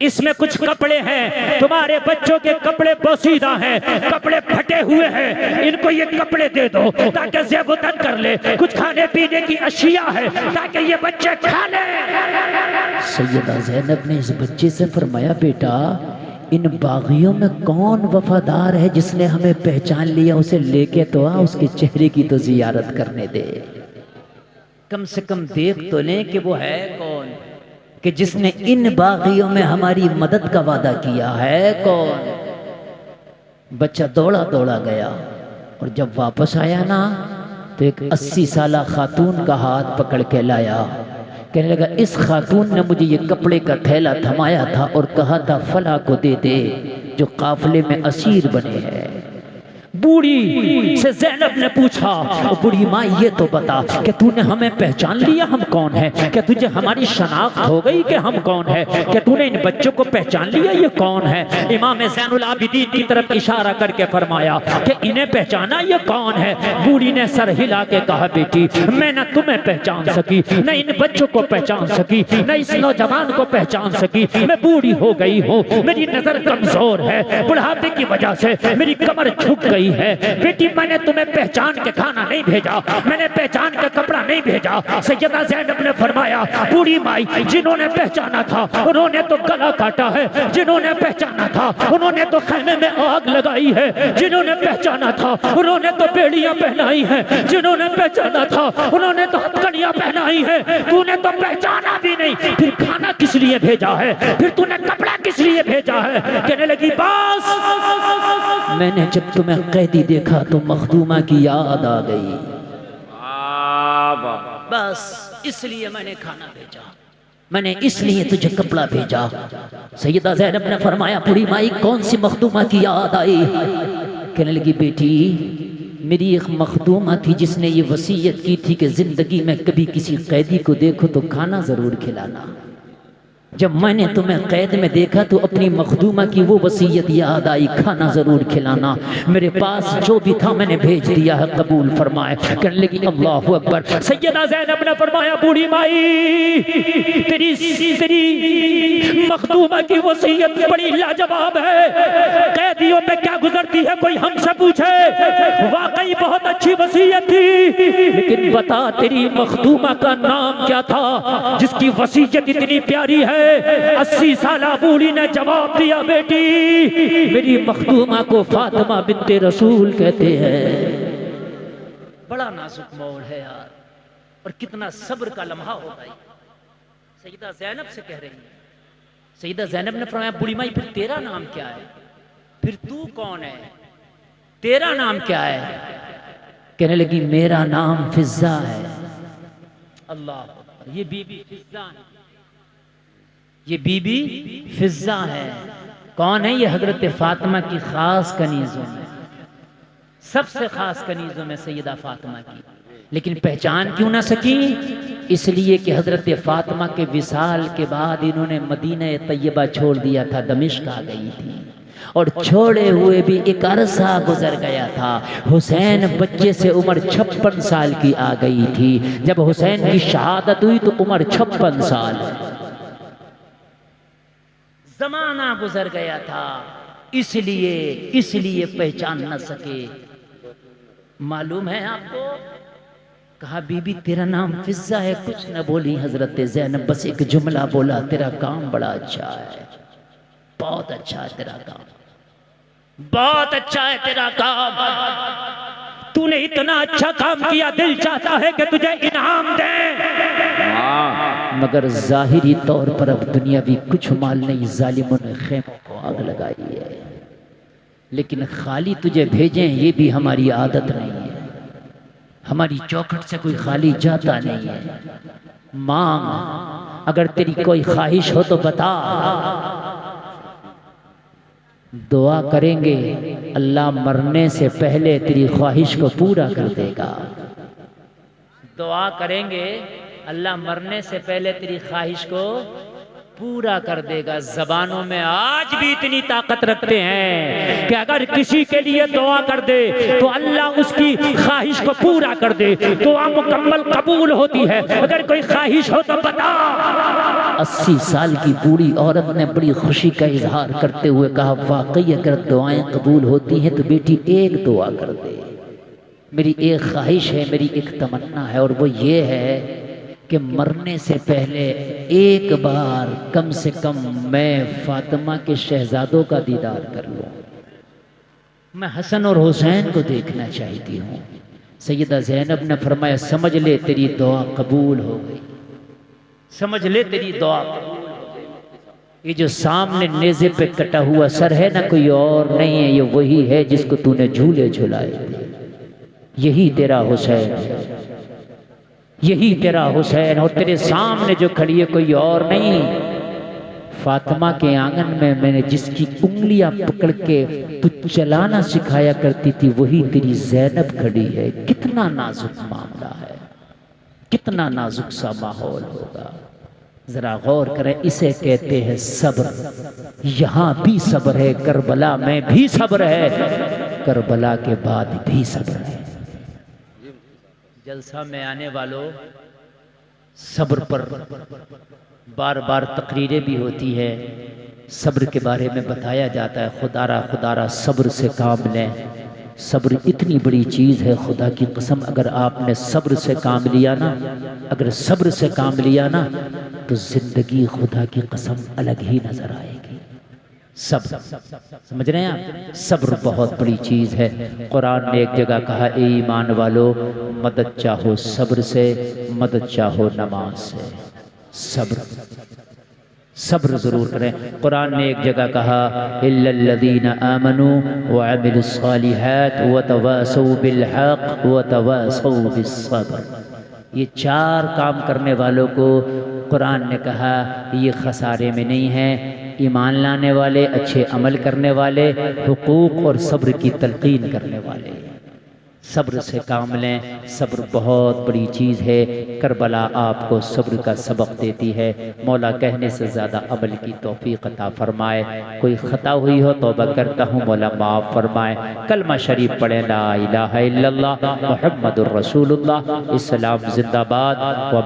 इसमें कुछ कपड़े हैं, तुम्हारे बच्चों के कपड़े पोशीदा हैं, कपड़े फटे हुए हैं, इनको ये कपड़े दे दो ताकि ज़ेबुतन कर ले। कुछ खाने पीने की अशिया है ताकि ये बच्चे खा ले। सैयदा ज़ैनब ने इस बच्चे से फरमाया, बेटा इन बागियों में कौन वफादार है जिसने हमें पहचान लिया, उसे लेके तो आ, उसके चेहरे की तो जियारत करने दे, कम से कम देख तो लें कि वो है कौन, कि जिसने इन बागियों में हमारी मदद का वादा किया है कौन। बच्चा दौड़ा दौड़ा गया और जब वापस आया ना तो एक 80 साला खातून का हाथ पकड़ के लाया। कहने लगा, इस खातून ने मुझे ये कपड़े का थैला थमाया था और कहा था फला को दे दे जो काफिले में असीर बने हैं। बूढ़ी से ज़ैनब ने पूछा, बूढ़ी माँ ये तो बता कि तूने हमें पहचान लिया, हम कौन है? क्या तुझे हमारी शनाख्त हो गई कि हम कौन है? क्या तूने इन बच्चों को पहचान लिया, ये कौन है? इमाम ज़ैनुल आबिदीन की तरफ इशारा करके फरमाया कि इन्हें पहचाना, ये कौन है? बूढ़ी ने सर हिला के कहा, बेटी मैं न तुम्हें पहचान सकी, न इन बच्चों को पहचान सकी, न इस नौजवान को पहचान सकी। मैं बूढ़ी हो गई हूँ, मेरी नजर कमजोर है, बुढ़ापे की वजह से मेरी कमर झुक गई है। बेटी मैंने तुम्हें पहचान के खाना नहीं भेजा, मैंने पहचान के कपड़ा नहीं भेजा। सैयदा ज़ैनब ने फरमाया, बूढ़ी माई जिन्होंने पहचाना था उन्होंने तो गला काटा है, जिन्होंने पहचाना था उन्होंने तो खैमे में आग लगाई है, जिन्होंने पहचाना था उन्होंने तो बेड़ियां पहनाई है, जिन्होंने पहचाना था उन्होंने तो हथकड़ियां पहनाई है। तूने तो पहचाना भी नहीं, फिर खाना किस लिए भेजा है, फिर तूने कपड़ा किस लिए भेजा है? कहने लगी, बस मैंने जब तुम्हें कैदी देखा तो मखदूमा की याद आ गई, बस इसलिए मैंने खाना भेजा, मैंने इसलिए तुझे कपड़ा भेजा। सैयदा ज़ैनब ने फरमाया, बूढ़ी माई कौन सी मखदूमा की याद आई? कहने लगी, बेटी मेरी एक मखदूमा थी जिसने ये वसीयत की थी कि जिंदगी में कभी किसी कैदी को देखो तो खाना जरूर खिलाना। जब मैंने तुम्हें कैद में देखा तो अपनी मखदूमा की वो वसीयत याद आई, खाना जरूर खिलाना। मेरे पास जो भी था मैंने भेज दिया है, कबूल फरमाए। कहने लगी, अल्लाहु अकबर। सैयदा ज़ैनब ने फरमाया, बूढ़ी माई तेरी मखदूमा की वसीयत बड़ी लाजवाब है, कैदियों पे क्या गुजरती है कोई हमसे पूछे, वाकई बहुत अच्छी वसीयत थी। लेकिन बता तेरी मखदूमा का नाम क्या था जिसकी वसीयत इतनी प्यारी है? 80 साला बूढ़ी ने जवाब दिया, बेटी मेरी मखदूमा को फातिमा बिन्ते रसूल कहते हैं। बड़ा नाजुक मोड़ है यार, और कितना सब्र का लम्हा होगा। सैयदा ज़ैनब से कह रही है। सैयदा ज़ैनब ने फरमाया, बूढ़ी माई फिर तेरा नाम क्या है, फिर तू कौन है, तेरा नाम क्या है? कहने लगी, मेरा नाम फिज़्ज़ा है। अल्लाह, ये बीबी फिज़्ज़ा है, ये बीबी फिज़्ज़ा है। कौन है ये? हजरत फातिमा की खास कनीजों में, सबसे खास कनीजों में सैयदा फातिमा की। लेकिन पहचान क्यों ना सकी? इसलिए कि हजरत फातिमा के विसाल के बाद इन्होंने मदीना तैयबा छोड़ दिया था, दमिश्क आ गई थी, और छोड़े हुए भी एक अरसा गुजर गया था। हुसैन बच्चे से उम्र 56 साल की आ गई थी। जब हुसैन की शहादत हुई तो उम्र 56 साल, जमाना गुजर गया था, इसलिए पहचान न सके। मालूम है आपको? कहा, बीबी तेरा नाम फिज़्ज़ा है, कुछ न बोली हजरत ज़ैनब, बस एक जुमला बोला, तेरा काम बड़ा अच्छा है, बहुत अच्छा है तेरा काम, बहुत अच्छा है तेरा काम, तूने इतना अच्छा काम किया, दिल चाहता है कि तुझे इनाम दे, मगर जाहिरी तौर पर अब दुनियावी कुछ माल नहीं, जालिमों ने खेमों को आग लगाई है। लेकिन खाली तुझे भेजें ये भी हमारी आदत नहीं है, हमारी चौखट से कोई खाली जाता नहीं है। मांग, अगर तेरी कोई ख्वाहिश हो तो बता, दुआ करेंगे, अल्लाह मरने से पहले तेरी ख्वाहिश को पूरा कर देगा। दुआ करेंगे, अल्लाह मरने से पहले तेरी ख्वाहिश को पूरा कर देगा। जबानों में आज भी इतनी ताकत रखते हैं कि अगर किसी के लिए दुआ कर दे तो अल्लाह उसकी ख्वाहिश को पूरा कर दे, दुआ मुकम्मल कबूल होती है। अगर कोई ख्वाहिश हो तो बता। 80 साल की बूढ़ी औरत ने बड़ी खुशी का इजहार करते हुए कहा, वाकई अगर दुआएं कबूल होती हैं तो बेटी एक दुआ कर दे। मेरी एक ख्वाहिश है, मेरी एक तमन्ना है, और वो ये है कि मरने से पहले एक बार कम से कम मैं फातिमा के शहजादों का दीदार कर लूँ। मैं हसन और हुसैन को देखना चाहती हूँ। सैयदा ज़ैनब ने फरमाया, समझ ले तेरी दुआ कबूल हो गई, समझ ले तेरी दुआ कबूल हो गई। ये जो सामने नेज़े पे कटा हुआ सर है ना, कोई और नहीं है, ये वही है जिसको तूने झूले झुलाए थे। यही तेरा हुसैन है, यही तेरा हुसैन, और तेरे सामने जो खड़ी है कोई और नहीं। फातिमा के आंगन में मैंने जिसकी उंगलियां पकड़ के तू चलाना सिखाया करती थी, वही तेरी ज़ैनब खड़ी है। कितना नाजुक मामला है, कितना नाजुक सा माहौल होगा। जरा गौर करें, इसे कहते हैं सब्र। यहाँ भी सब्र है, करबला में भी सब्र है, करबला के बाद भी सब्र है। जलसा में आने वालों, सब्र पर बार बार तकरीरें भी होती है, सब्र के बारे में बताया जाता है। खुदारा सब्र से काम लें। सब्र इतनी बड़ी चीज़ है, खुदा की कसम, अगर आपने सब्र से काम लिया ना, अगर सब्र से काम लिया ना, तो जिंदगी खुदा की कसम अलग ही नजर आएगी। सब्र, समझ रहे हैं आप? सब्र बहुत बड़ी चीज़ है। कुरान ने एक जगह कहा, ए ईमान वालो, मदद चाहो सब्र से, मदद चाहो नमाज से। सब्र, सब्र जरूर करें। कुरान ने एक जगह कहा, इल्लल्लज़ीना आमनू व अमिलुस्सालिहात व तवासौ बिल हक़ व तवासौ बिस्सब्र। ये 4 काम करने वालों को कुरान ने कहा ये खसारे में नहीं है। ईमान लाने वाले, अच्छे अमल करने वाले, हुकूक और सब्र की तलकीन करने वाले। सब्र से काम लें। सब्र बहुत बड़ी चीज़ है। करबला आपको सब्र का सबक देती है। मौला कहने से ज़्यादा अमल की तौफीक अता फरमाए। कोई ख़ता हुई हो तौबा करता हूँ, मौला माफ़ फरमाए। कलमा शरीफ पढ़े, ला इलाहा इल्लल्लाह मुहम्मदुर रसूलुल्लाह। इस्लाम जिंदाबाद। व